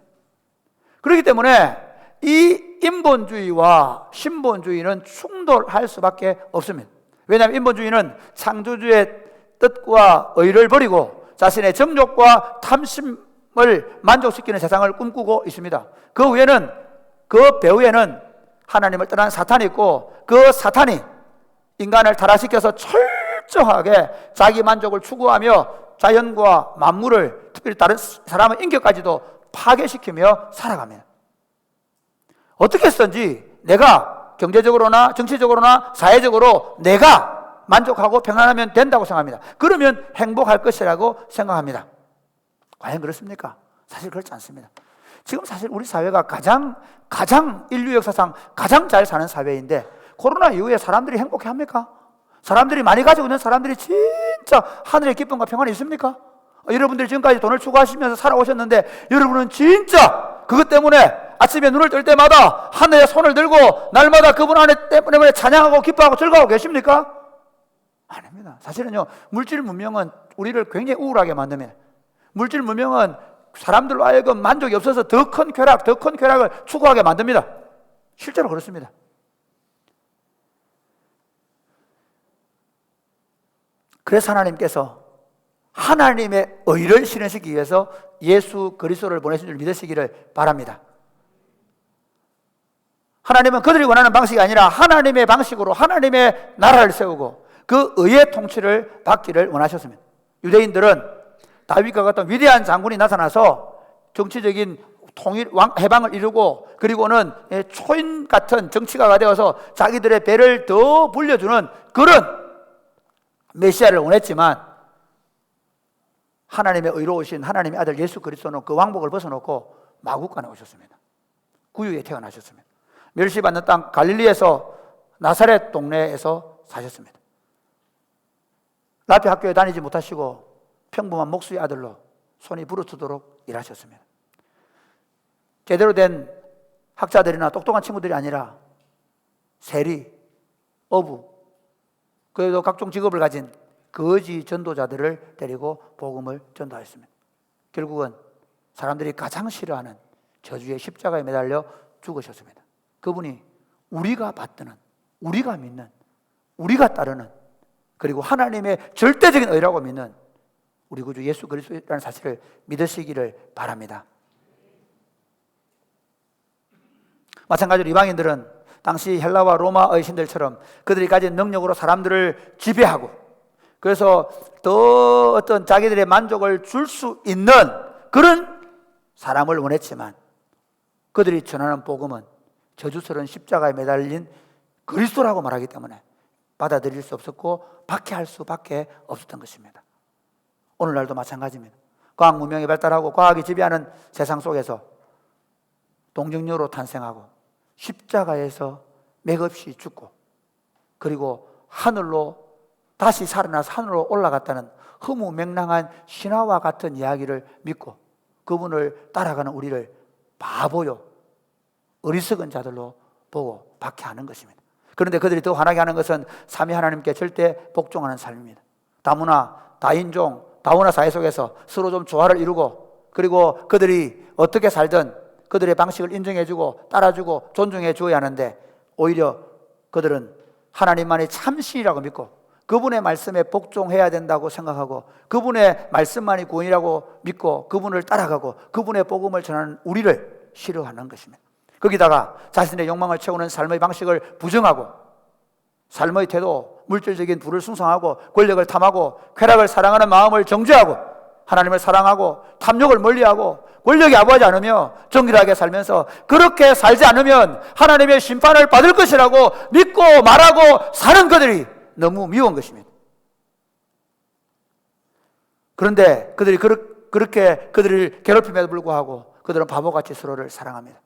그렇기 때문에 이 인본주의와 신본주의는 충돌할 수밖에 없습니다. 왜냐하면 인본주의는 창조주의 뜻과 의를 버리고 자신의 정욕과 탐심을 만족시키는 세상을 꿈꾸고 있습니다. 그 배후에는 하나님을 떠난 사탄이 있고, 그 사탄이 인간을 타락시켜서 철저하게 자기 만족을 추구하며 자연과 만물을, 특별히 다른 사람의 인격까지도 파괴시키며 살아갑니다. 어떻게 했든지 내가 경제적으로나 정치적으로나 사회적으로 내가 만족하고 평안하면 된다고 생각합니다. 그러면 행복할 것이라고 생각합니다. 과연 그렇습니까? 사실 그렇지 않습니다. 지금 사실 우리 사회가 가장 인류 역사상 가장 잘 사는 사회인데 코로나 이후에 사람들이 행복해합니까? 사람들이 많이 가지고 있는 사람들이 진짜 하늘의 기쁨과 평안이 있습니까? 여러분들이 지금까지 돈을 추구하시면서 살아오셨는데 여러분은 진짜 그것 때문에 아침에 눈을 뜰 때마다 하늘에 손을 들고 날마다 그분 안에 때문에 찬양하고 기뻐하고 즐거워하고 계십니까? 아닙니다. 사실은요, 물질 문명은 우리를 굉장히 우울하게 만듭니다. 물질 문명은 사람들로 하여금 만족이 없어서 더 큰 쾌락을 추구하게 만듭니다. 실제로 그렇습니다. 그래서 하나님께서 하나님의 의를 실현시키기 위해서 예수 그리스도를 보내신 줄 믿으시기를 바랍니다. 하나님은 그들이 원하는 방식이 아니라 하나님의 방식으로 하나님의 나라를 세우고 그 의의 통치를 받기를 원하셨습니다. 유대인들은 다윗과 같은 위대한 장군이 나타나서 정치적인 해방을 이루고 그리고는 초인 같은 정치가가 되어서 자기들의 배를 더 불려주는 그런 메시아를 원했지만 하나님의 의로우신 하나님의 아들 예수 그리스도는 그 왕복을 벗어놓고 마국간에 오셨습니다. 구유에 태어나셨습니다. 멸시받는 땅 갈릴리에서 나사렛 동네에서 사셨습니다. 라피 학교에 다니지 못하시고 평범한 목수의 아들로 손이 부르트도록 일하셨습니다. 제대로 된 학자들이나 똑똑한 친구들이 아니라 세리, 어부, 그래도 각종 직업을 가진 거지 전도자들을 데리고 복음을 전도하였습니다. 결국은 사람들이 가장 싫어하는 저주의 십자가에 매달려 죽으셨습니다. 그분이 우리가 받드는, 우리가 믿는, 우리가 따르는, 그리고 하나님의 절대적인 의라고 믿는 우리 구주 예수 그리스도라는 사실을 믿으시기를 바랍니다. 마찬가지로 이방인들은 당시 헬라와 로마의 신들처럼 그들이 가진 능력으로 사람들을 지배하고 그래서 더 어떤 자기들의 만족을 줄 수 있는 그런 사람을 원했지만 그들이 전하는 복음은 저주스러운 십자가에 매달린 그리스도라고 말하기 때문에 받아들일 수 없었고 박해할 수밖에 없었던 것입니다. 오늘날도 마찬가지입니다. 과학 문명이 발달하고 과학이 지배하는 세상 속에서 동정녀로 탄생하고 십자가에서 맥없이 죽고 그리고 하늘로 다시 살아나서 하늘로 올라갔다는 허무맹랑한 신화와 같은 이야기를 믿고 그분을 따라가는 우리를 바보요 어리석은 자들로 보고 박해하는 것입니다. 그런데 그들이 더 화나게 하는 것은 삼위 하나님께 절대 복종하는 삶입니다. 다문화, 다인종, 다문화 사회 속에서 서로 좀 조화를 이루고 그리고 그들이 어떻게 살든 그들의 방식을 인정해주고 따라주고 존중해 주어야 하는데 오히려 그들은 하나님만이 참신이라고 믿고 그분의 말씀에 복종해야 된다고 생각하고 그분의 말씀만이 구원이라고 믿고 그분을 따라가고 그분의 복음을 전하는 우리를 싫어하는 것입니다. 거기다가 자신의 욕망을 채우는 삶의 방식을 부정하고 삶의 태도, 물질적인 부를 숭상하고 권력을 탐하고 쾌락을 사랑하는 마음을 정죄하고 하나님을 사랑하고 탐욕을 멀리하고 권력에 아부하지 않으며 정결하게 살면서 그렇게 살지 않으면 하나님의 심판을 받을 것이라고 믿고 말하고 사는 그들이 너무 미운 것입니다. 그런데 그들이 그렇게 그들을 괴롭힘에도 불구하고 그들은 바보같이 서로를 사랑합니다.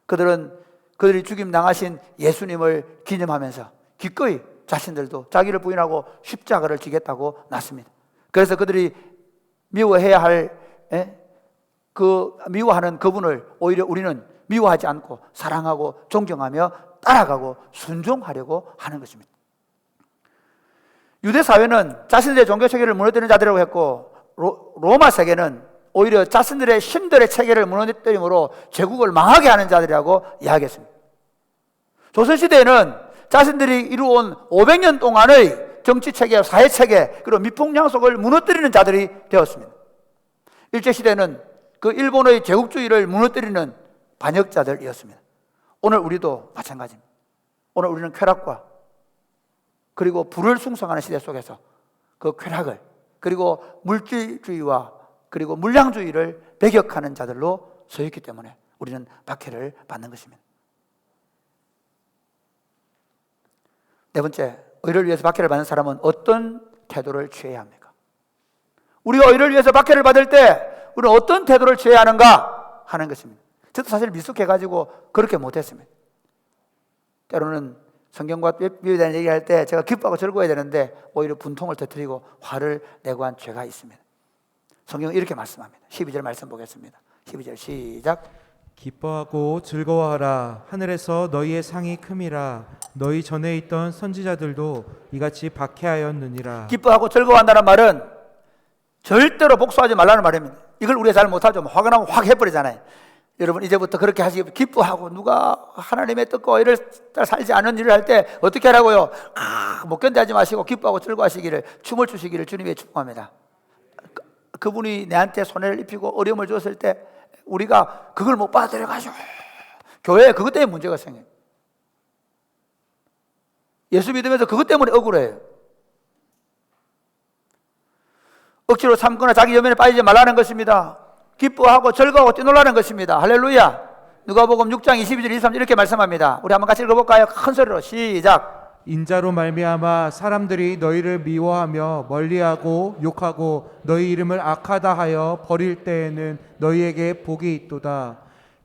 그들이 죽임 당하신 예수님을 기념하면서 기꺼이 자신들도 자기를 부인하고 십자가를 지겠다고 났습니다. 그래서 그들이 미워해야 할 미워하는 그분을 오히려 우리는 미워하지 않고 사랑하고 존경하며 따라가고 순종하려고 하는 것입니다. 유대 사회는 자신들의 종교 체계를 무너뜨리는 자들이라고 했고 로마 세계는 오히려 자신들의 신들의 체계를 무너뜨림으로 제국을 망하게 하는 자들이라고 이야기했습니다. 조선시대에는 자신들이 이루어온 500년 동안의 정치체계, 사회체계 그리고 미풍양속을 무너뜨리는 자들이 되었습니다. 일제시대는 그 일본의 제국주의를 무너뜨리는 반역자들이었습니다. 오늘 우리도 마찬가지입니다. 오늘 우리는 쾌락과 그리고 부를 숭상하는 시대 속에서 그 쾌락을 그리고 물질주의와 그리고 물량주의를 배격하는 자들로 서있기 때문에 우리는 박해를 받는 것입니다. 네 번째, 의를 위해서 박해를 받는 사람은 어떤 태도를 취해야 합니까? 우리가 의를 위해서 박해를 받을 때 우리는 어떤 태도를 취해야 하는가 하는 것입니다. 저도 사실 미숙해가지고 그렇게 못했습니다. 때로는 성경과 비유에 대한 얘기할 때 제가 기뻐하고 즐거워야 되는데 오히려 분통을 터뜨리고 화를 내고 한 죄가 있습니다. 성경은 이렇게 말씀합니다. 12절 말씀 보겠습니다. 12절 시작. 기뻐하고 즐거워하라. 하늘에서 너희의 상이 큼이라. 너희 전에 있던 선지자들도 이같이 박해하였느니라. 기뻐하고 즐거워한다는 말은 절대로 복수하지 말라는 말입니다. 이걸 우리가 잘 못하죠. 화가 나면 확 해버리잖아요. 여러분 이제부터 그렇게 하시기, 기뻐하고 누가 하나님의 뜻과 의를 살지 않은 일을 할 때 어떻게 하라고요? 못 견뎌하지 마시고 기뻐하고 즐거워하시기를, 춤을 추시기를 주님의 축복합니다. 그분이 내한테 손해를 입히고 어려움을 줬을 때 우리가 그걸 못 받아들여가지고 교회에 그것 때문에 문제가 생겨요. 예수 믿으면서 그것 때문에 억울해요. 억지로 참거나 자기 여면에 빠지지 말라는 것입니다. 기뻐하고 즐거워하고 뛰놀라는 것입니다. 할렐루야. 누가복음 6장 22절 23절 이렇게 말씀합니다. 우리 한번 같이 읽어볼까요? 큰 소리로 시작. 인자로 말미암아 사람들이 너희를 미워하며 멀리하고 욕하고 너희 이름을 악하다 하여 버릴 때에는 너희에게 복이 있도다.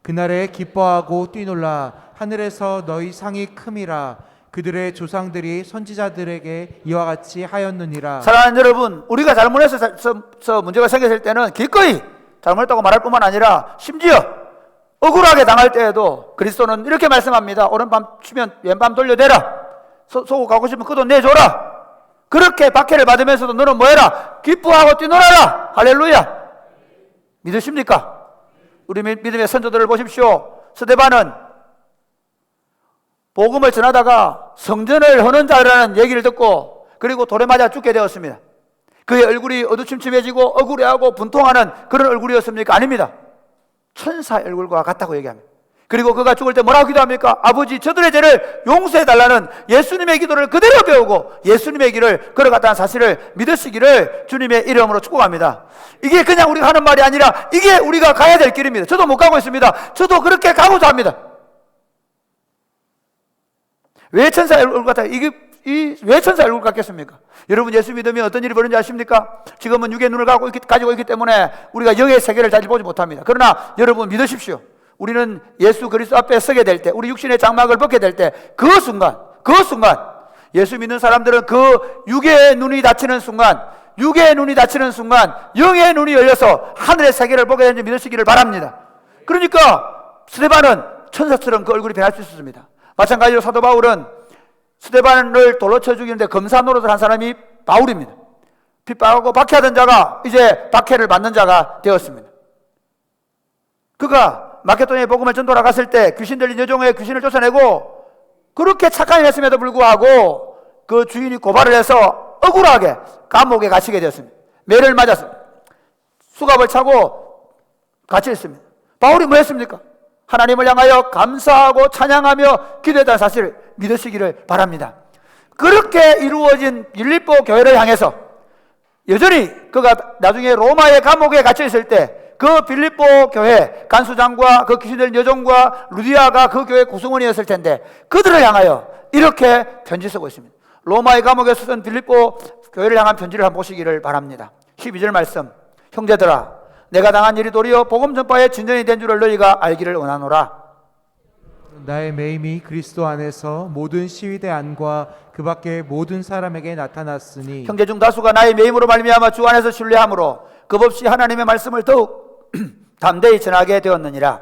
그날에 기뻐하고 뛰놀라. 하늘에서 너희 상이 큼이라. 그들의 조상들이 선지자들에게 이와 같이 하였느니라. 사랑하는 여러분, 우리가 잘못해서 문제가 생겼을 때는 기꺼이 잘못했다고 말할 뿐만 아니라 심지어 억울하게 당할 때에도 그리스도는 이렇게 말씀합니다. 오른밤 치면 왼밤 돌려대라. 속고 가고 싶으면 그 돈 내줘라. 그렇게 박해를 받으면서도 너는 뭐해라? 기뻐하고 뛰놀아라. 할렐루야. 믿으십니까? 우리 믿음의 선조들을 보십시오. 스데반은 복음을 전하다가 성전을 허는 자라는 얘기를 듣고 그리고 돌에 맞아 죽게 되었습니다. 그의 얼굴이 어두침침해지고 억울해하고 분통하는 그런 얼굴이었습니까? 아닙니다. 천사의 얼굴과 같다고 얘기합니다. 그리고 그가 죽을 때 뭐라고 기도합니까? 아버지, 저들의 죄를 용서해달라는 예수님의 기도를 그대로 배우고 예수님의 길을 걸어갔다는 사실을 믿으시기를 주님의 이름으로 축복합니다. 이게 그냥 우리가 하는 말이 아니라 이게 우리가 가야 될 길입니다. 저도 못 가고 있습니다. 저도 그렇게 가고자 합니다. 왜 천사의 얼굴 같아요? 왜 천사의 얼굴 같겠습니까? 여러분 예수 믿으면 어떤 일이 벌어지는지 아십니까? 지금은 육의 눈을 가지고 있기 때문에 우리가 영의 세계를 잘 보지 못합니다. 그러나 여러분 믿으십시오. 우리는 예수 그리스도 앞에 서게 될 때, 우리 육신의 장막을 벗게 될 때 그 순간 예수 믿는 사람들은 그 육의 눈이 닫히는 순간 영의 눈이 열려서 하늘의 세계를 보게 되는지 믿으시기를 바랍니다. 그러니까 스데반은 천사처럼 그 얼굴이 변할 수 있었습니다. 마찬가지로 사도 바울은 스데반을 돌로 쳐 죽이는데 검사 노릇을 한 사람이 바울입니다. 핍박하고 박해하던 자가 이제 박해를 받는 자가 되었습니다. 그가 마케도니아에 복음을 전도하러 갔을 때 귀신 들린 여종의 귀신을 쫓아내고 그렇게 착한 일했음에도 불구하고 그 주인이 고발을 해서 억울하게 감옥에 갇히게 되었습니다. 매를 맞았습니다. 수갑을 차고 갇혀있습니다. 바울이 뭐 했습니까? 하나님을 향하여 감사하고 찬양하며 기도했다는 사실을 믿으시기를 바랍니다. 그렇게 이루어진 빌립보 교회를 향해서 여전히 그가 나중에 로마의 감옥에 갇혀있을 때 그 빌립보 교회 간수장과 그 귀신들린 여종과 루디아가 그 교회 구성원이었을 텐데 그들을 향하여 이렇게 편지 쓰고 있습니다. 로마의 감옥에서 쓴 빌립보 교회를 향한 편지를 한번 보시기를 바랍니다. 12절 말씀. 형제들아, 내가 당한 일이 도리어 복음 전파의 진전이 된 줄을 너희가 알기를 원하노라. 나의 매임이 그리스도 안에서 모든 시위대 안과 그 밖의 모든 사람에게 나타났으니 형제 중 다수가 나의 매임으로 말미암아 주 안에서 신뢰함으로 겁없이 하나님의 말씀을 더욱 담대히 전하게 되었느니라.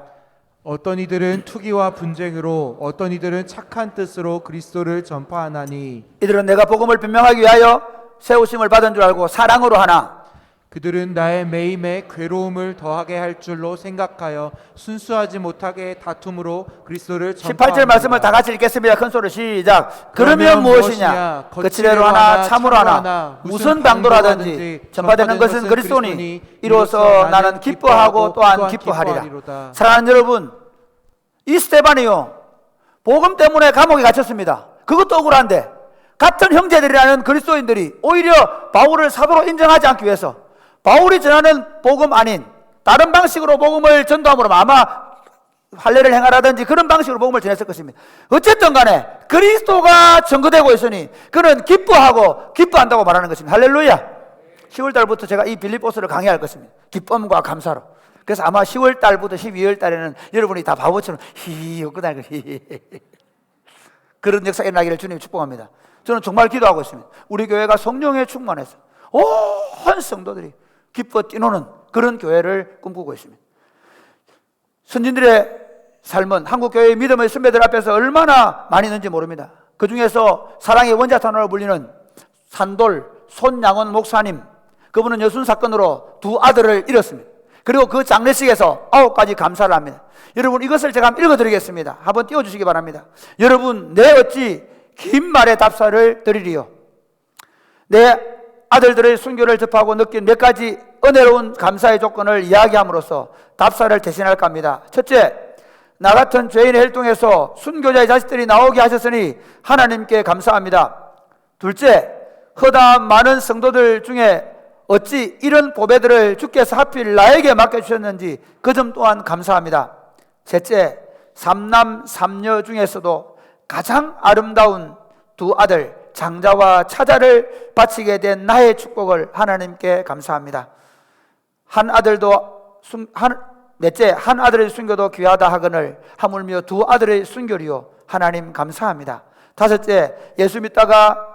어떤 이들은 투기와 분쟁으로 어떤 이들은 착한 뜻으로 그리스도를 전파하나니 이들은 내가 복음을 변명하기 위하여 세우심을 받은 줄 알고 사랑으로 하나 그들은 나의 매임에 괴로움을 더하게 할 줄로 생각하여 순수하지 못하게 다툼으로 그리스도를 전파하느니라. 18절 말씀을 다 같이 읽겠습니다. 큰 소리 시작. 그러면 무엇이냐? 거칠애로 하나 참으로 하나 무슨 방도라든지 전파되는 것은 그리스도니 이로써 나는 기뻐하고 또한 기뻐하리라. 사랑하는 여러분, 이 스데반이요 복음 때문에 감옥에 갇혔습니다. 그것도 억울한데 같은 형제들이라는 그리스도인들이 오히려 바울을 사도로 인정하지 않기 위해서 바울이 전하는 복음 아닌 다른 방식으로 복음을 전도함으로 아마 할례를 행하라든지 그런 방식으로 복음을 전했을 것입니다. 어쨌든 간에 그리스도가 증거되고 있으니 그는 기뻐하고 기뻐한다고 말하는 것입니다. 할렐루야. 10월 달부터 제가 이 빌립보서를 강의할 것입니다. 기쁨과 감사로. 그래서 아마 10월 달부터 12월 달에는 여러분이 다 바보처럼 히히 웃고 다니고 히히 그런 역사가 일어나기를 주님 축복합니다. 저는 정말 기도하고 있습니다. 우리 교회가 성령에 충만해서 온 성도들이 기뻐 뛰노는 그런 교회를 꿈꾸고 있습니다. 선진들의 삶은 한국 교회의 믿음의 선배들 앞에서 얼마나 많이 있는지 모릅니다. 그 중에서 사랑의 원자탄으로 불리는 산돌 손양원 목사님, 그분은 여순 사건으로 두 아들을 잃었습니다. 그리고 그 장례식에서 9가지 감사를 합니다. 여러분, 이것을 제가 한번 읽어드리겠습니다. 한번 띄워주시기 바랍니다. 여러분, 내 어찌 긴 말의 답사를 드리리요. 내 아들들의 순교를 접하고 느낀 몇 가지 은혜로운 감사의 조건을 이야기함으로써 답사를 대신할까 합니다. 첫째, 나 같은 죄인의 혈통에서 순교자의 자식들이 나오게 하셨으니 하나님께 감사합니다. 둘째, 허다한 많은 성도들 중에 어찌 이런 보배들을 주께서 하필 나에게 맡겨주셨는지 그 점 또한 감사합니다. 셋째, 삼남 삼녀 중에서도 가장 아름다운 두 아들 장자와 차자를 바치게 된 나의 축복을 하나님께 감사합니다. 넷째, 한 아들의 순교도 귀하다 하거늘 하물며 두 아들의 순교리요 하나님 감사합니다. 다섯째, 예수 믿다가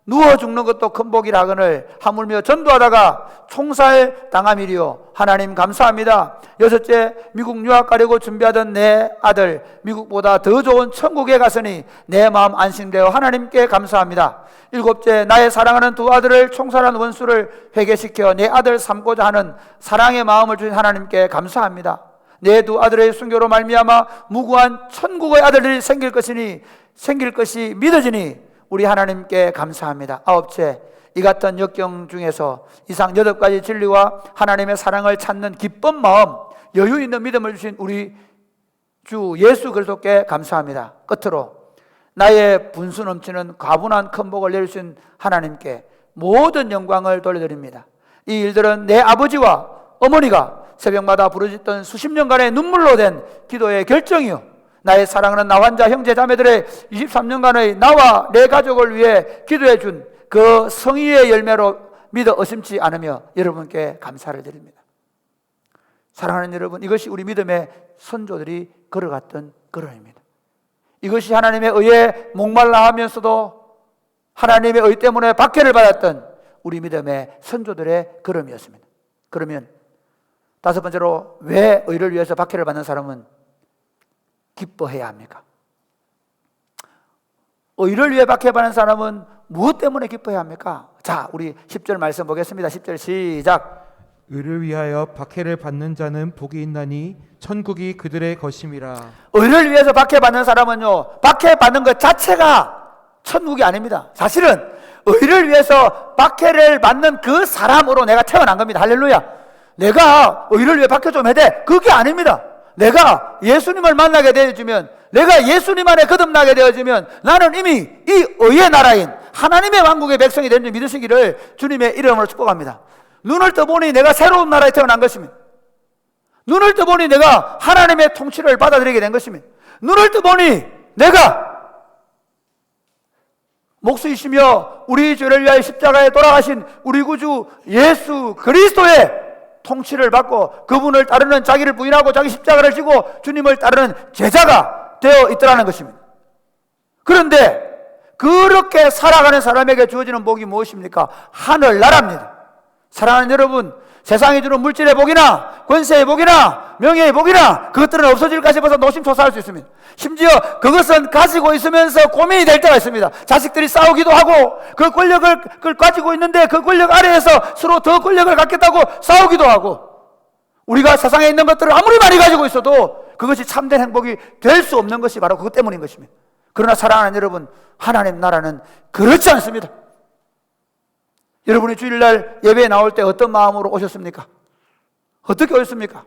누워 죽는 것도 큰 복이라 하거늘 하물며 전도하다가 총살 당함이리요 하나님 감사합니다. 여섯째, 미국 유학 가려고 준비하던 내 아들 미국보다 더 좋은 천국에 갔으니 내 마음 안심되어 하나님께 감사합니다. 일곱째, 나의 사랑하는 두 아들을 총살한 원수를 회개시켜 내 아들 삼고자 하는 사랑의 마음을 주신 하나님께 감사합니다. 내 두 아들의 순교로 말미암아 무고한 천국의 아들들이 생길 것이 믿어지니 우리 하나님께 감사합니다. 아홉째, 이 같은 역경 중에서 이상 8가지 진리와 하나님의 사랑을 찾는 기쁜 마음, 여유 있는 믿음을 주신 우리 주 예수 그리스도께 감사합니다. 끝으로 나의 분수 넘치는 과분한 큰 복을 내주신 하나님께 모든 영광을 돌려드립니다. 이 일들은 내 아버지와 어머니가 새벽마다 부르짖던 수십 년간의 눈물로 된 기도의 결정이요, 나의 사랑하는 나 환자 형제 자매들의 23년간의 나와 내 가족을 위해 기도해 준 그 성의의 열매로 믿어 의심치 않으며 여러분께 감사를 드립니다. 사랑하는 여러분, 이것이 우리 믿음의 선조들이 걸어갔던 걸음입니다. 이것이 하나님의 의에 목말라 하면서도 하나님의 의 때문에 박해를 받았던 우리 믿음의 선조들의 걸음이었습니다. 그러면 다섯 번째로, 왜 의를 위해서 박해를 받는 사람은 기뻐해야 합니까? 의를 위해 박해받는 사람은 무엇 때문에 기뻐해야 합니까? 자, 우리 10절 말씀 보겠습니다. 10절 시작. 의를 위하여 박해를 받는 자는 복이 있나니 천국이 그들의 것임이라. 의를 위해서 박해받는 사람은요, 박해받는 것 자체가 천국이 아닙니다. 사실은 의를 위해서 박해를 받는 그 사람으로 내가 태어난 겁니다. 할렐루야. 내가 의를 위해 박해 좀 해야 돼, 그게 아닙니다. 내가 예수님을 만나게 되어지면, 내가 예수님 안에 거듭나게 되어지면 나는 이미 이 의의 나라인 하나님의 왕국의 백성이 된 줄 믿으시기를 주님의 이름으로 축복합니다. 눈을 떠보니 내가 새로운 나라에 태어난 것입니다. 눈을 떠보니 내가 하나님의 통치를 받아들이게 된 것입니다. 눈을 떠보니 내가 목수이시며 우리 죄를 위하여 십자가에 돌아가신 우리 구주 예수 그리스도의 통치를 받고 그분을 따르는, 자기를 부인하고 자기 십자가를 지고 주님을 따르는 제자가 되어 있더라는 것입니다. 그런데 그렇게 살아가는 사람에게 주어지는 복이 무엇입니까? 하늘나라입니다. 사랑하는 여러분, 세상이 주는 물질의 복이나 권세의 복이나 명예의 복이나 그것들은 없어질까 싶어서 노심초사할 수 있습니다. 심지어 그것은 가지고 있으면서 고민이 될 때가 있습니다. 자식들이 싸우기도 하고, 그 권력을 가지고 있는데 그 권력 아래에서 서로 더 권력을 갖겠다고 싸우기도 하고, 우리가 세상에 있는 것들을 아무리 많이 가지고 있어도 그것이 참된 행복이 될 수 없는 것이 바로 그것 때문인 것입니다. 그러나 사랑하는 여러분, 하나님 나라는 그렇지 않습니다. 여러분이 주일날 예배에 나올 때 어떤 마음으로 오셨습니까? 어떻게 오셨습니까?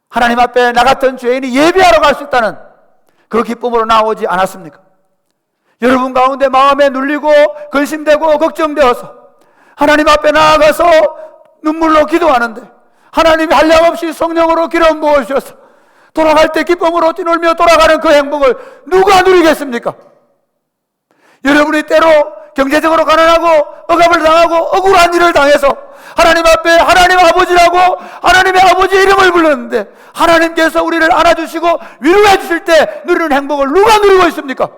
하나님 앞에 나 같은 죄인이 예배하러 갈 수 있다는 그 기쁨으로 나오지 않았습니까? 여러분 가운데 마음에 눌리고 근심되고 걱정되어서 하나님 앞에 나아가서 눈물로 기도하는데 하나님이 한량없이 성령으로 기름 부으셔서 돌아갈 때 기쁨으로 뛰놀며 돌아가는 그 행복을 누가 누리겠습니까? 여러분이 때로 경제적으로 가난하고 억압을 당하고 억울한 일을 당해서 하나님 앞에 하나님 아버지라고 하나님의 아버지의 이름을 불렀는데 하나님께서 우리를 안아주시고 위로해 주실 때 누리는 행복을 누가 누리고 있습니까?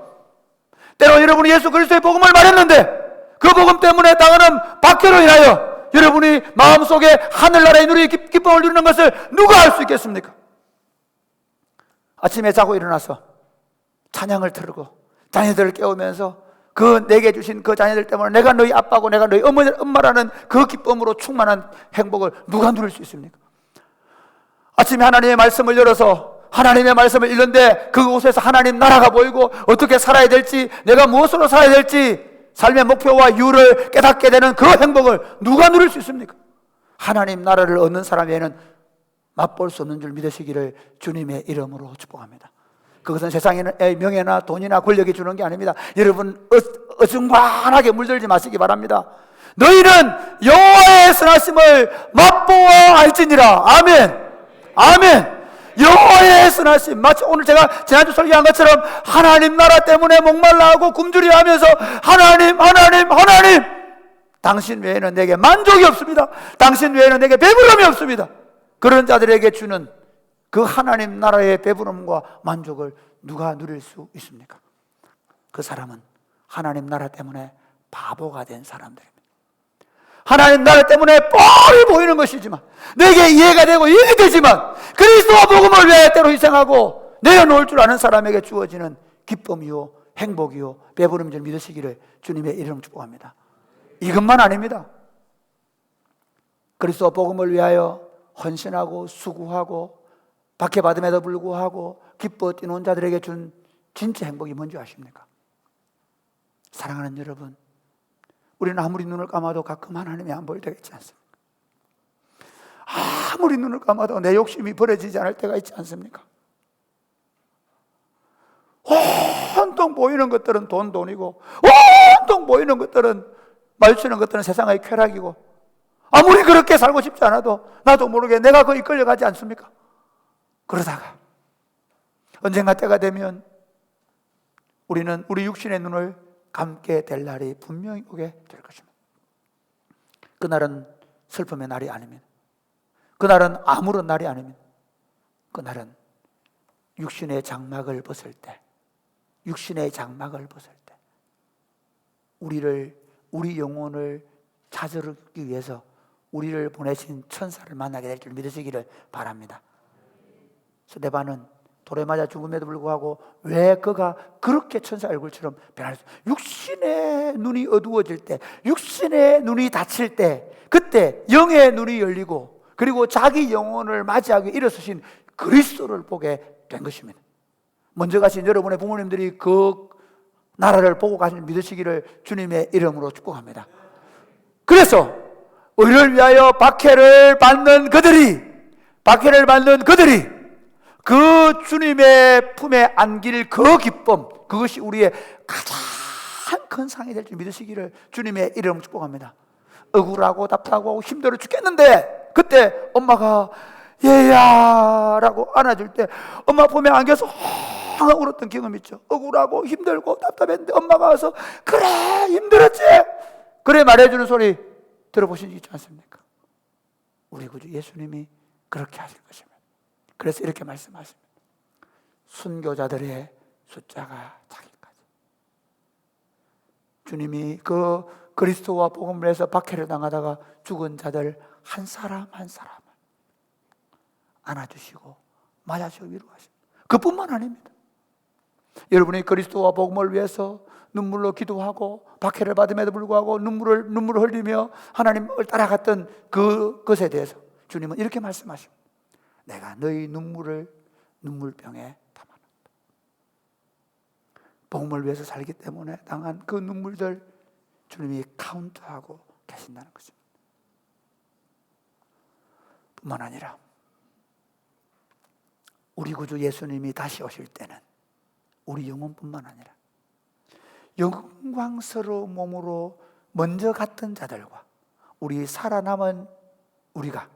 때로 여러분이 예수 그리스도의 복음을 말했는데 그 복음 때문에 당하는 박해로 인하여 여러분이 마음속에 하늘나라의 누리의 기쁨을 누리는 것을 누가 알 수 있겠습니까? 아침에 자고 일어나서 찬양을 틀고 자녀들을 깨우면서 그 내게 주신 그 자녀들 때문에 내가 너희 아빠고 내가 너희 엄마라는 그 기쁨으로 충만한 행복을 누가 누릴 수 있습니까? 아침에 하나님의 말씀을 열어서 하나님의 말씀을 읽는데 그곳에서 하나님 나라가 보이고 어떻게 살아야 될지 내가 무엇으로 살아야 될지 삶의 목표와 이유를 깨닫게 되는 그 행복을 누가 누릴 수 있습니까? 하나님 나라를 얻는 사람 외에는 맛볼 수 없는 줄 믿으시기를 주님의 이름으로 축복합니다. 그것은 세상의 명예나 돈이나 권력이 주는 게 아닙니다. 여러분 어중간하게 물들지 마시기 바랍니다. 너희는 여호와의 선하심을 맛보아 알지니라. 아멘. 아멘. 여호와의 선하심, 마치 오늘 제가 지난주 설교한 것처럼 하나님 나라 때문에 목말라 하고 굶주려 하면서 하나님 당신 외에는 내게 만족이 없습니다. 당신 외에는 내게 배부름이 없습니다. 그런 자들에게 주는 그 하나님 나라의 배부름과 만족을 누가 누릴 수 있습니까? 그 사람은 하나님 나라 때문에 바보가 된 사람들입니다. 하나님 나라 때문에 뻔히 보이는 것이지만 내게 이해가 되고 이해가 되지만 그리스도와 복음을 위해 때로 희생하고 내려놓을 줄 아는 사람에게 주어지는 기쁨이요 행복이요 배부름인 줄 믿으시기를 주님의 이름 축복합니다. 이것만 아닙니다. 그리스도와 복음을 위하여 헌신하고 수고하고 박해받음에도 불구하고 기뻐 뛰는 자들에게 준 진짜 행복이 뭔지 아십니까? 사랑하는 여러분, 우리는 아무리 눈을 감아도 가끔 하나님이 안 보일 때가 있지 않습니까? 아무리 눈을 감아도 내 욕심이 버려지지 않을 때가 있지 않습니까? 온통 보이는 것들은 돈이고 온통 보이는 것들은 마주치는 것들은 세상의 쾌락이고 아무리 그렇게 살고 싶지 않아도 나도 모르게 내가 거기 끌려가지 않습니까? 그러다가 언젠가 때가 되면 우리는 우리 육신의 눈을 감게 될 날이 분명히 오게 될 것입니다. 그날은 슬픔의 날이 아닙니다. 그날은 아무런 날이 아닙니다. 그날은 육신의 장막을 벗을 때, 육신의 장막을 벗을 때 우리 영혼을 찾으기 위해서 우리를 보내신 천사를 만나게 될 줄 믿으시기를 바랍니다. 스데반은 돌에 맞아 죽음에도 불구하고 왜 그가 그렇게 천사 얼굴처럼 변할 수, 육신의 눈이 어두워질 때, 육신의 눈이 닫힐 때, 그때 영의 눈이 열리고 그리고 자기 영혼을 맞이하기 일어서신 그리스도를 보게 된 것입니다. 먼저 가신 여러분의 부모님들이 그 나라를 보고 가신 믿으시기를 주님의 이름으로 축복합니다. 그래서 우리를 위하여 박해를 받는 그들이 그 주님의 품에 안길 그 기쁨, 그것이 우리의 가장 큰 상이 될 줄 믿으시기를 주님의 이름 축복합니다. 억울하고 답답하고 힘들어 죽겠는데 그때 엄마가 얘야 라고 안아줄 때 엄마 품에 안겨서 항상 울었던 경험 있죠. 억울하고 힘들고 답답했는데 엄마가 와서 그래 힘들었지? 그래 말해주는 소리 들어보신 적 있지 않습니까? 우리 구주 예수님이 그렇게 하실 것입니다. 그래서 이렇게 말씀하십니다. 순교자들의 숫자가 자기까지. 주님이 그 그리스도와 복음을 위해서 박해를 당하다가 죽은 자들 한 사람 한 사람을 안아주시고 맞아주시고 위로하십니다. 그뿐만 아닙니다. 여러분이 그리스도와 복음을 위해서 눈물로 기도하고 박해를 받음에도 불구하고 눈물을 흘리며 하나님을 따라갔던 그것에 대해서 주님은 이렇게 말씀하십니다. 내가 너희 눈물을 눈물병에 담아놨다. 복음을 위해서 살기 때문에 당한 그 눈물들 주님이 카운트하고 계신다는 것입니다. 뿐만 아니라 우리 구주 예수님이 다시 오실 때는 우리 영혼뿐만 아니라 영광스러운 몸으로 먼저 갔던 자들과 우리 살아남은 우리가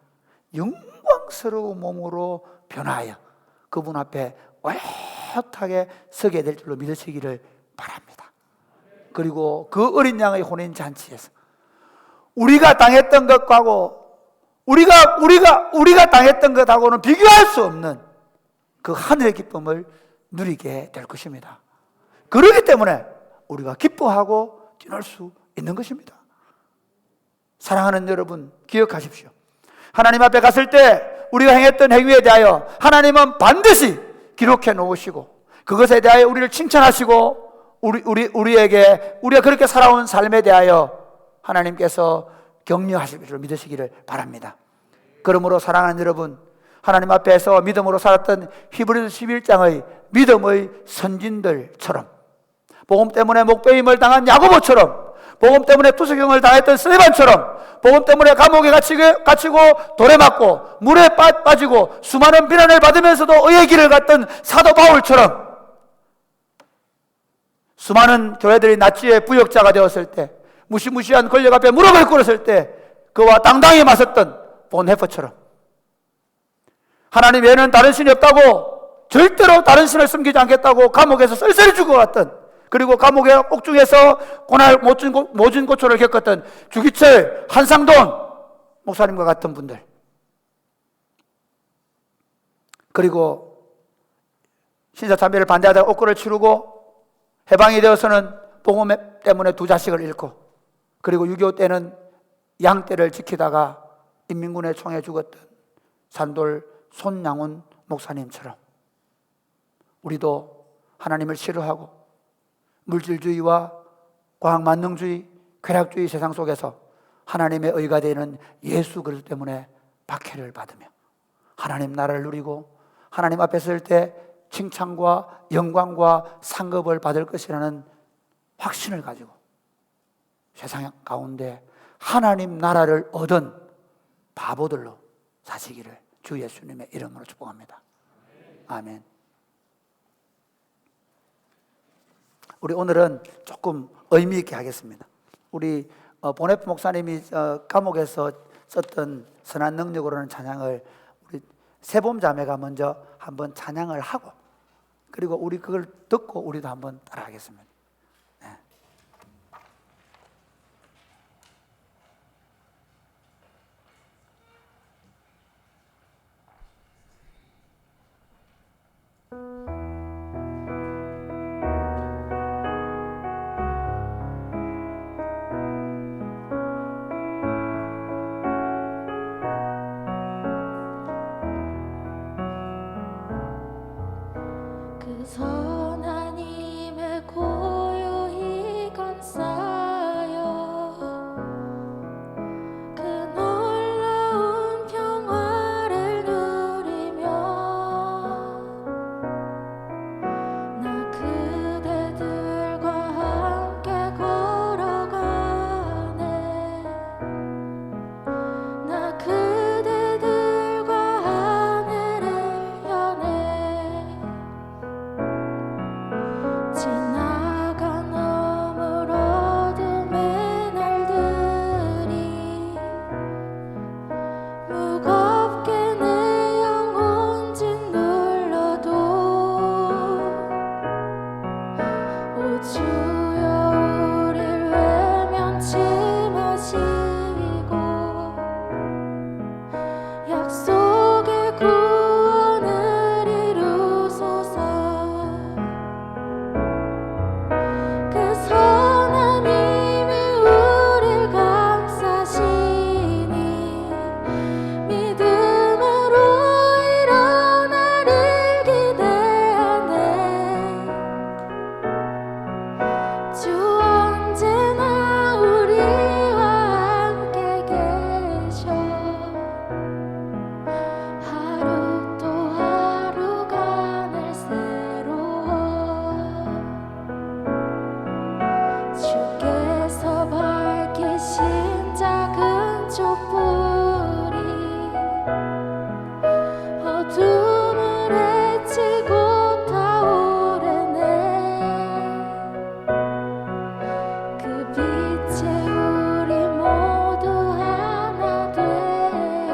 영광스러운 몸으로 변화하여 그분 앞에 오롯하게 서게 될 줄로 믿으시기를 바랍니다. 그리고 그 어린 양의 혼인 잔치에서 우리가 당했던 것하고 우리가 당했던 것하고는 비교할 수 없는 그 하늘의 기쁨을 누리게 될 것입니다. 그렇기 때문에 우리가 기뻐하고 뛰놀 수 있는 것입니다. 사랑하는 여러분, 기억하십시오. 하나님 앞에 갔을 때 우리가 행했던 행위에 대하여 하나님은 반드시 기록해 놓으시고 그것에 대하여 우리를 칭찬하시고 우리가 그렇게 살아온 삶에 대하여 하나님께서 격려하실 줄 믿으시기를 바랍니다. 그러므로 사랑하는 여러분, 하나님 앞에서 믿음으로 살았던 히브리서 11장의 믿음의 선진들처럼, 복음 때문에 목배임을 당한 야고보처럼, 복음 때문에 투석형을 당했던 스데반처럼, 복음 때문에 감옥에 갇히고 돌에 맞고 물에 빠지고 수많은 비난을 받으면서도 의의 길을 갔던 사도 바울처럼, 수많은 교회들이 나치의 부역자가 되었을 때, 무시무시한 권력 앞에 무릎을 꿇었을 때 그와 당당히 맞섰던 본헤퍼처럼, 하나님 외에는 다른 신이 없다고, 절대로 다른 신을 섬기지 않겠다고 감옥에서 쓸쓸히 죽어갔던, 그리고 감옥의 옥중에서 고날 모진 고초를 겪었던 주기철, 한상돈 목사님과 같은 분들, 그리고 신사참배를 반대하다가 옥고를 치르고 해방이 되어서는 복음 때문에 두 자식을 잃고, 그리고 6.25 때는 양떼를 지키다가 인민군의 총에 죽었던 산돌 손양훈 목사님처럼 우리도 하나님을 싫어하고 물질주의와 과학만능주의, 쾌락주의 세상 속에서 하나님의 의가 되는 예수 그리스도 때문에 박해를 받으며 하나님 나라를 누리고 하나님 앞에 설 때 칭찬과 영광과 상급을 받을 것이라는 확신을 가지고 세상 가운데 하나님 나라를 얻은 바보들로 사시기를 주 예수님의 이름으로 축복합니다. 아멘. 우리 오늘은 조금 의미 있게 하겠습니다. 우리 본헤프 목사님이 감옥에서 썼던 선한 능력으로는 찬양을 우리 세봄 자매가 먼저 한번 찬양을 하고, 그리고 우리 그걸 듣고 우리도 한번 따라하겠습니다. 네. 그 선한 힘에 고요히 감싸여 그 놀라운 평화를 누리며 나 그대들과 함께 걸어가네. 나 그대들과 하늘을 여네. 지나간 어물 어둠의 날들이 무겁게 내 영혼 짓눌러도 오 주여 우릴 외면치 마시고 약속의 구원을 이루소서. 그 선한 힘이 우릴 감싸시니 믿음으로 일어나를 기대하네. 주 언제나 우리와 함께 계셔. 하루 또 하루가 늘 새로워. 주께서 밝히신 작은 촛불이 어둠을 헤치고 타오르네. 그 빛에 우리 모두 하나 되어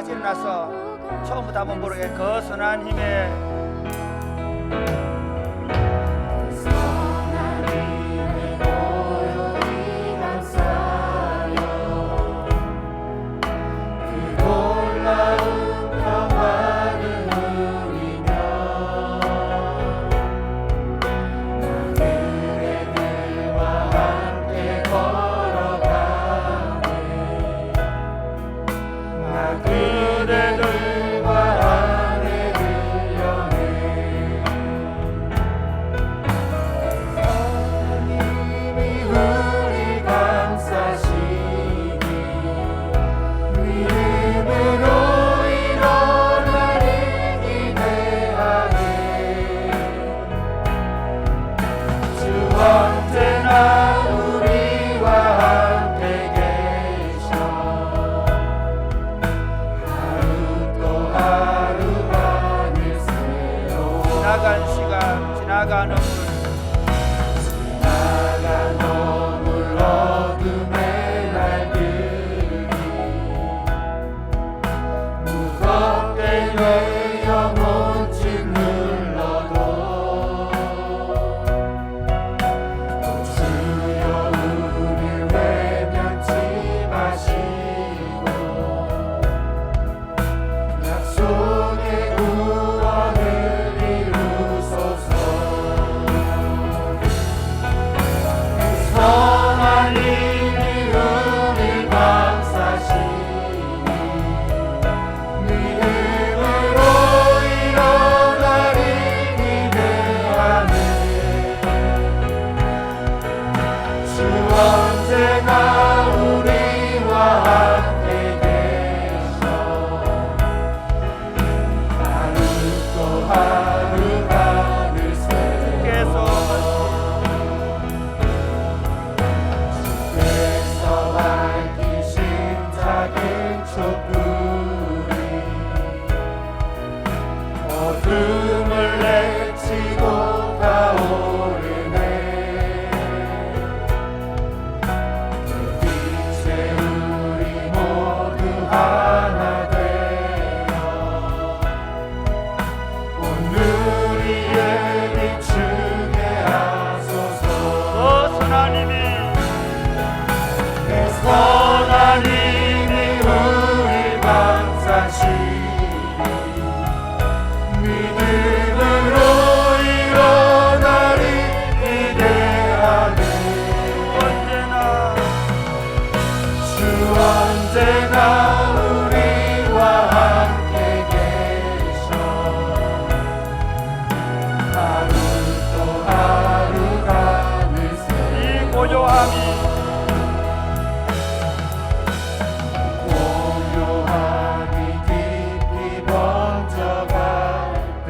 같이 일어나서 처음부터 한번 부르게. 그 선한 힘에 지나가는 물 어둠의 날들이 무겁게 내 영혼쯤 눌러도 주여 우릴 외면치 마시고 약속의 구원을 이루소서. 선한 힘이 우릴 감싸시니 믿음으로 일어나리 기대하네. 주 언제나 우리와 함께 계셔 하루 또 하루가 늘 새롭게 촛불이 어둠을 내치고 타오르네. 그 빛에 우리 모두 하나 되어 오늘의 비추게 하소서. 선한 힘이 내 선한 힘이 우리 감싸시니 믿음으로 일어나리 기대하네. 주 언제나 우리와 함께 계셔 하루 또 하루가 늘 새롭게. 이 고요함이 깊이 번져갈 때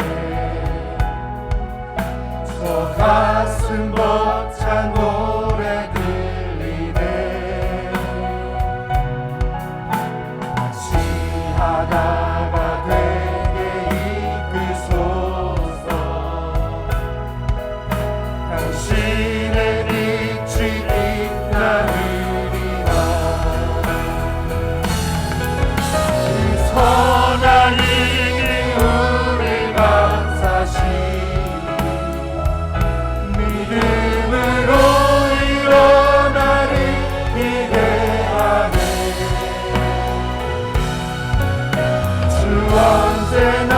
저 가슴 벅찬 노래 들리네. 같이 하나가 되게 이끄소서. 당신의 빛이 빛나느리라. 선한 힘이 우릴 감싸시니 믿음으로 일어나리 기대하네. 주 언제나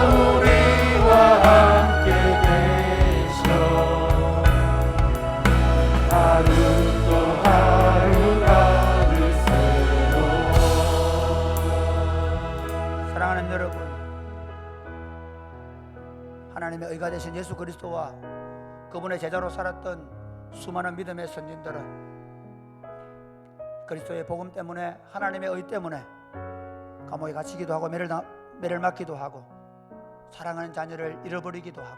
우리와 함께 계셔 하루 또 하루가 늘 새로워. 사랑하는 여러분, 하나님의 의가 되신 예수 그리스도와 그분의 제자로 살았던 수많은 믿음의 선진들은 그리스도의 복음 때문에, 하나님의 의 때문에 감옥에 갇히기도 하고 매를 맞기도 하고 사랑하는 자녀를 잃어버리기도 하고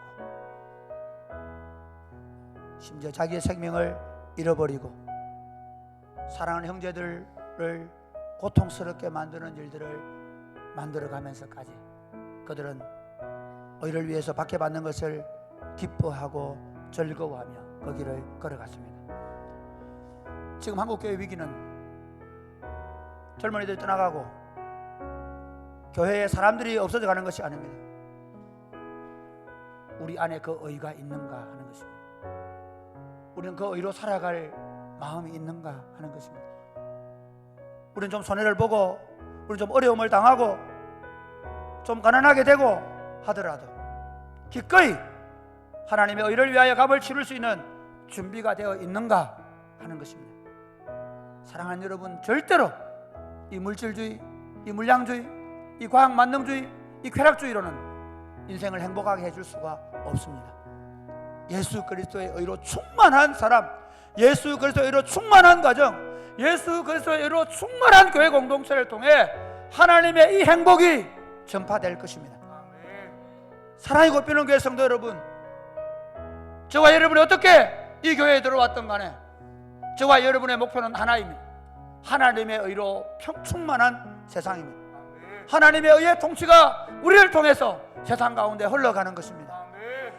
심지어 자기의 생명을 잃어버리고 사랑하는 형제들을 고통스럽게 만드는 일들을 만들어가면서까지 그들은 의를 위해서 박해받는 것을 기뻐하고 즐거워하며 그 길을 걸어갔습니다. 지금 한국교회 위기는 젊은이들이 떠나가고 교회에 사람들이 없어져 가는 것이 아닙니다. 우리 안에 그 의가 있는가 하는 것입니다. 우리는 그 의로 살아갈 마음이 있는가 하는 것입니다. 우리는 좀 손해를 보고, 우리는 좀 어려움을 당하고, 좀 가난하게 되고 하더라도 기꺼이 하나님의 의를 위하여 값을 치를 수 있는 준비가 되어 있는가 하는 것입니다. 사랑하는 여러분, 절대로 이 물질주의, 이 물량주의, 이 과학만능주의, 이 쾌락주의로는 인생을 행복하게 해줄 수가 없습니다. 예수 그리스도의 의로 충만한 사람, 예수 그리스도의 의로 충만한 가정, 예수 그리스도의 의로 충만한 교회 공동체를 통해 하나님의 이 행복이 전파될 것입니다. 사랑이 곱비는 교회 성도 여러분, 저와 여러분이 어떻게 이 교회에 들어왔던 간에 저와 여러분의 목표는 하나입니다. 하나님의 의로 충만한 세상입니다. 하나님의 의의 통치가 우리를 통해서 세상 가운데 흘러가는 것입니다.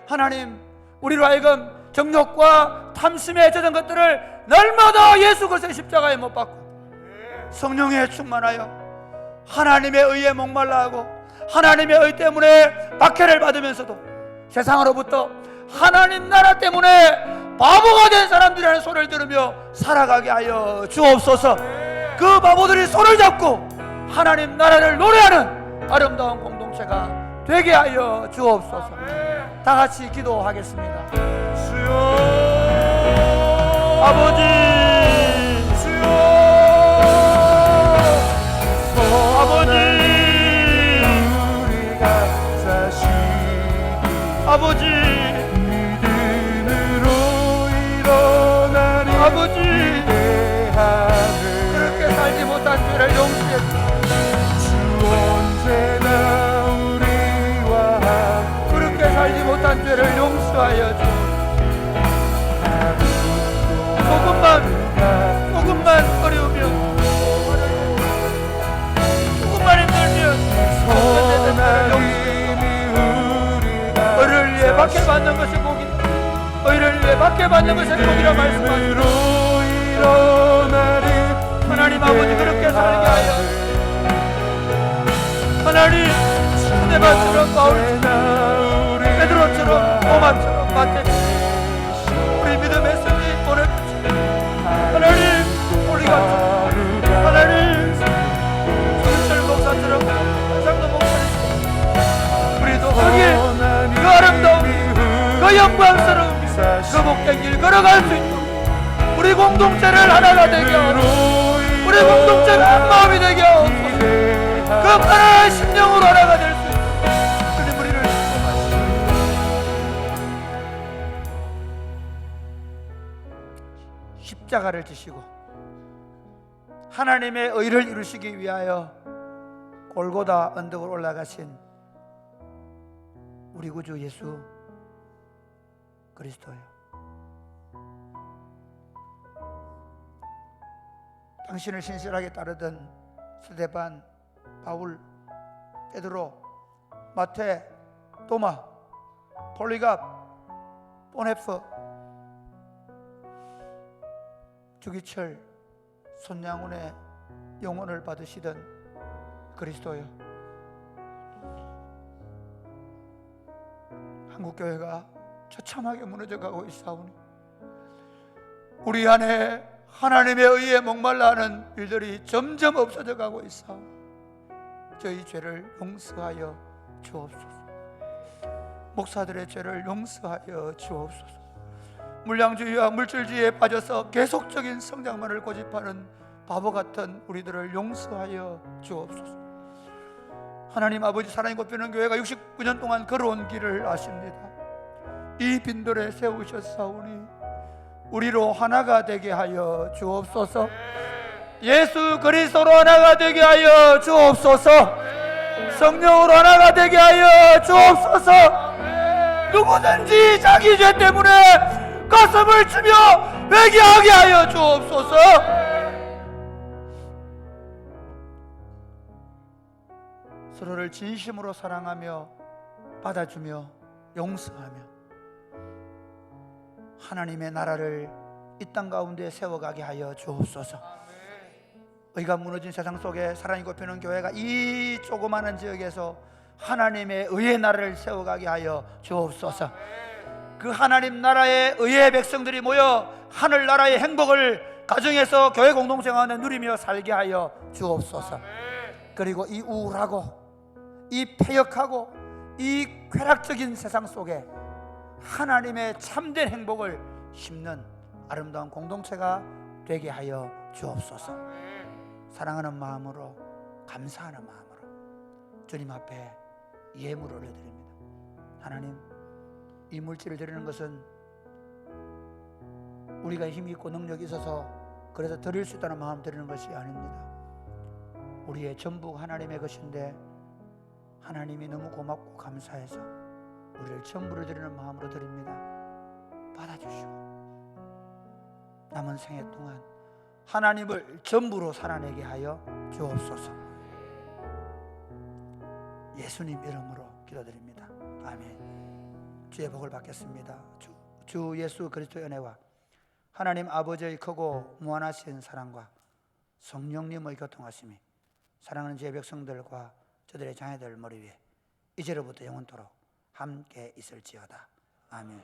하나님, 우리로 하여금 정욕과 탐심에 젖은 것들을 날마다 예수 그리스도의 십자가에 못 박고 성령에 충만하여 하나님의 의에 목말라 하고 하나님의 의 때문에 박해를 받으면서도 세상으로부터 하나님 나라 때문에 바보가 된 사람들이라는 소리를 들으며 살아가게 하여 주옵소서. 그 바보들이 손을 잡고 하나님 나라를 노래하는 아름다운 공동체가 되게 하여 주옵소서. 다 같이 기도하겠습니다. 주여 아버지, 주여 아버지, 우리가 자신이 아버지, 믿음으로 일어나리 아버지, 기대하네. 그렇게 살지 못한 죄를 용서해 주옵소서. 주 언제나 우리와 함께 그렇게 살지 못한 죄를 용서하여 주옵소서. 조금만 어려우면, 조금만 힘들면 의를 위해 박해받는 것이 복이다. 의를 위해 박해받는 것이 복이라 말씀하시고, 하나님 아버지, 그렇게 살게 하여 하나님, 스데반처럼 바울처럼 베드로처럼 도마처럼 마태처럼 우리 믿음의 승리 보내주시고, 하나님 우리가 하나님 손철 목사처럼 한상도 목사님, 우리도 거기에 그 아름다움, 그 영광스러움, 그 복된 길 걸어갈 수 있도록 우리 공동체를 하나가 되게 하고 우리 공동체가 한 마음이 되게 하고 그 하나의 심령으로 하나가 될 수 있도록 주님 우리를 축복하시옵소서. 십자가를 지시고 하나님의 의를 이루시기 위하여 골고다 언덕을 올라가신 우리 구주 예수 그리스도요, 당신을 신실하게 따르던 스데반, 바울, 베드로, 마태, 도마, 폴리갑, 보네프, 주기철, 손양훈의 영혼을 받으시던 그리스도요, 한국교회가 처참하게 무너져가고 있사오니 우리 안에 하나님의 의에 목말라 하는 일들이 점점 없어져 가고 있사오니 저희 죄를 용서하여 주옵소서. 목사들의 죄를 용서하여 주옵소서. 물량주의와 물질주의에 빠져서 계속적인 성장만을 고집하는 바보 같은 우리들을 용서하여 주옵소서. 하나님 아버지, 사랑이 곱비는 교회가 69년 동안 걸어온 길을 아십니다. 이 빈돌에 세우셨사오니 우리로 하나가 되게 하여 주옵소서. 예수 그리스도로 하나가 되게 하여 주옵소서. 성령으로 하나가 되게 하여 주옵소서. 누구든지 자기 죄 때문에 가슴을 치며 회개하게 하여 주옵소서. 서로를 진심으로 사랑하며 받아주며 용서하며 하나님의 나라를 이 땅 가운데 세워가게 하여 주옵소서. 의가 무너진 세상 속에 사랑이 꼽히는 교회가 이 조그마한 지역에서 하나님의 의의 나라를 세워가게 하여 주옵소서. 그 하나님 나라의 의의 백성들이 모여 하늘나라의 행복을 가정에서 교회 공동체 안에 누리며 살게 하여 주옵소서. 그리고 이 우울하고 이 패역하고 이 쾌락적인 세상 속에 하나님의 참된 행복을 심는 아름다운 공동체가 되게 하여 주옵소서. 사랑하는 마음으로, 감사하는 마음으로 주님 앞에 예물을 올려드립니다. 하나님, 이 물질을 드리는 것은 우리가 힘이 있고 능력이 있어서 그래서 드릴 수 있다는 마음 드리는 것이 아닙니다. 우리의 전부가 하나님의 것인데 하나님이 너무 고맙고 감사해서 우리를 전부를 드리는 마음으로 드립니다. 받아주시고 남은 생애 동안 하나님을 전부로 살아내게 하여 주옵소서. 예수님 이름으로 기도드립니다. 아멘. 주의 복을 받겠습니다. 주 예수 그리스도의 은혜와 하나님 아버지의 크고 무한하신 사랑과 성령님의 교통하심이 사랑하는 주의 백성들과 저들의 자녀들 머리 위에 이제로부터 영원토록 함께 있을지어다. 아멘.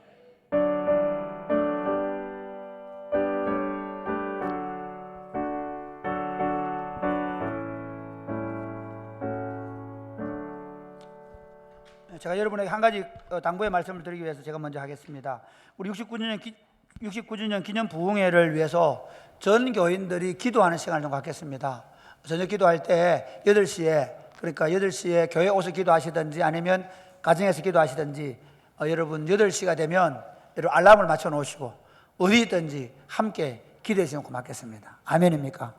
제가 여러분에게 한 가지 당부의 말씀을 드리기 위해서 제가 먼저 하겠습니다. 우리 69주년 기념 부흥회를 위해서 전 교인들이 기도하는 시간을 좀 갖겠습니다. 저녁 기도할 때 8시에, 그러니까 8시에 교회 오서 기도하시든지 아니면 가정에서 기도하시든지 여러분 8시가 되면 여러분 알람을 맞춰 놓으시고 어디 있든지 함께 기도해 주시면 고맙겠습니다. 아멘입니까?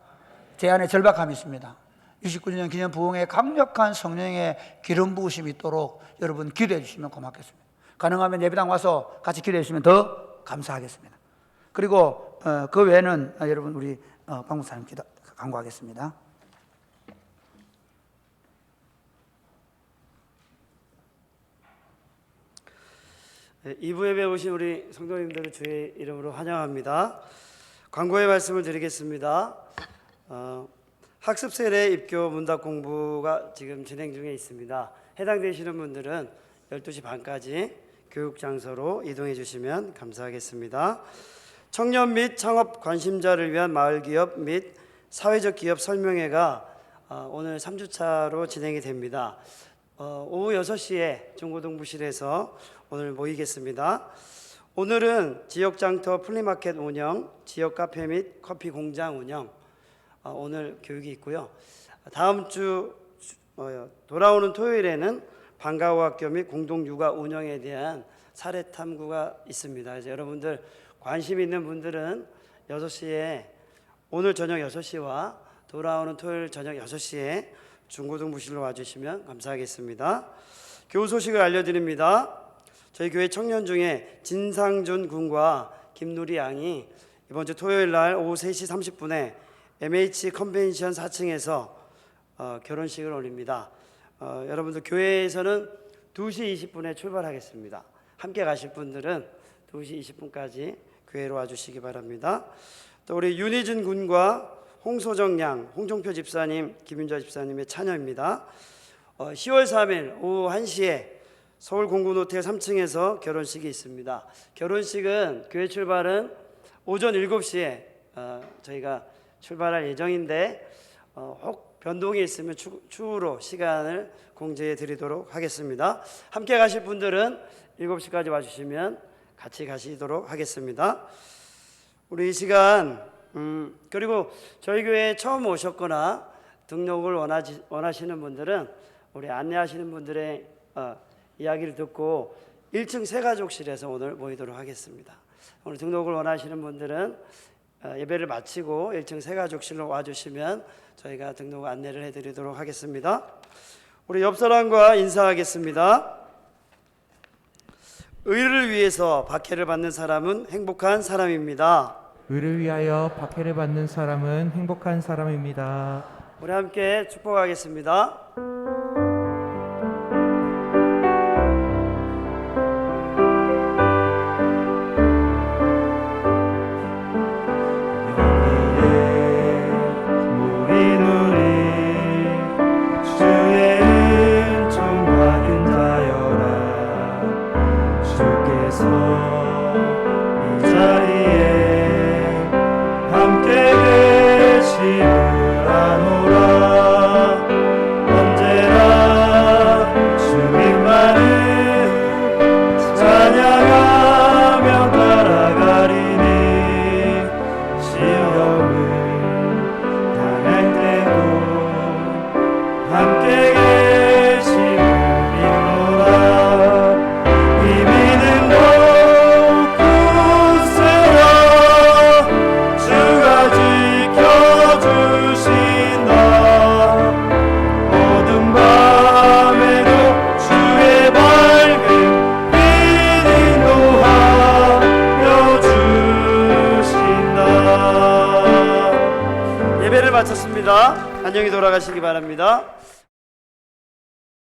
제 안에 절박함이 있습니다. 69주년 기념 부흥회 강력한 성령의 기름 부으심이 있도록 여러분 기도해 주시면 고맙겠습니다. 가능하면 예배당 와서 같이 기도해 주시면 더 감사하겠습니다. 그리고 그 외에는 여러분 우리 박목사님 기도 간구하겠습니다. 네, 2부 예배 오신 우리 성도님들을 주의 이름으로 환영합니다. 광고의 말씀을 드리겠습니다. 학습 세례 입교 문답 공부가 지금 진행 중에 있습니다. 해당되시는 분들은 12시 반까지 교육 장소로 이동해 주시면 감사하겠습니다. 청년 및 창업 관심자를 위한 마을기업 및 사회적 기업 설명회가 오늘 3주차로 진행이 됩니다. 오후 6시에 중고등부실에서 오늘 모이겠습니다. 오늘은 지역장터 플리마켓 운영, 지역 카페 및 커피 공장 운영, 오늘 교육이 있고요. 다음 주 돌아오는 토요일에는 방과후학교 및 공동육아 운영에 대한 사례 탐구가 있습니다. 그래서 여러분들 관심 있는 분들은 6시에 오늘 저녁 6시와 돌아오는 토요일 저녁 6시에 중고등부실로 와주시면 감사하겠습니다. 교우 소식을 알려드립니다. 저희 교회 청년 중에 진상준 군과 김누리 양이 이번 주 토요일 날 오후 3시 30분에 MH 컨벤션 4층에서 결혼식을 올립니다. 여러분들 교회에서는 2시 20분에 출발하겠습니다. 함께 가실 분들은 2시 20분까지 교회로 와주시기 바랍니다. 또 우리 윤희준 군과 홍소정 양, 홍종표 집사님, 김윤자 집사님의 차녀입니다. 10월 3일 오후 1시에 서울 공군 호텔 3층에서 결혼식이 있습니다. 결혼식은 교회 출발은 오전 7시에 저희가 출발할 예정인데 혹 변동이 있으면 추후로 시간을 공지해 드리도록 하겠습니다. 함께 가실 분들은 7시까지 와주시면 같이 가시도록 하겠습니다. 우리 이 시간 그리고 저희 교회에 처음 오셨거나 등록을 원하시는 분들은 우리 안내하시는 분들의 이야기를 듣고 1층 새가족실에서 오늘 모이도록 하겠습니다. 오늘 등록을 원하시는 분들은 예배를 마치고 1층 새가족실로 와주시면 저희가 등록 안내를 해드리도록 하겠습니다. 우리 옆 사람과 인사하겠습니다. 의를 위해서 박해를 받는 사람은 행복한 사람입니다. 의를 위하여 박해를 받는 사람은 행복한 사람입니다. 우리 함께 축복하겠습니다. 안녕히 돌아가시기 바랍니다.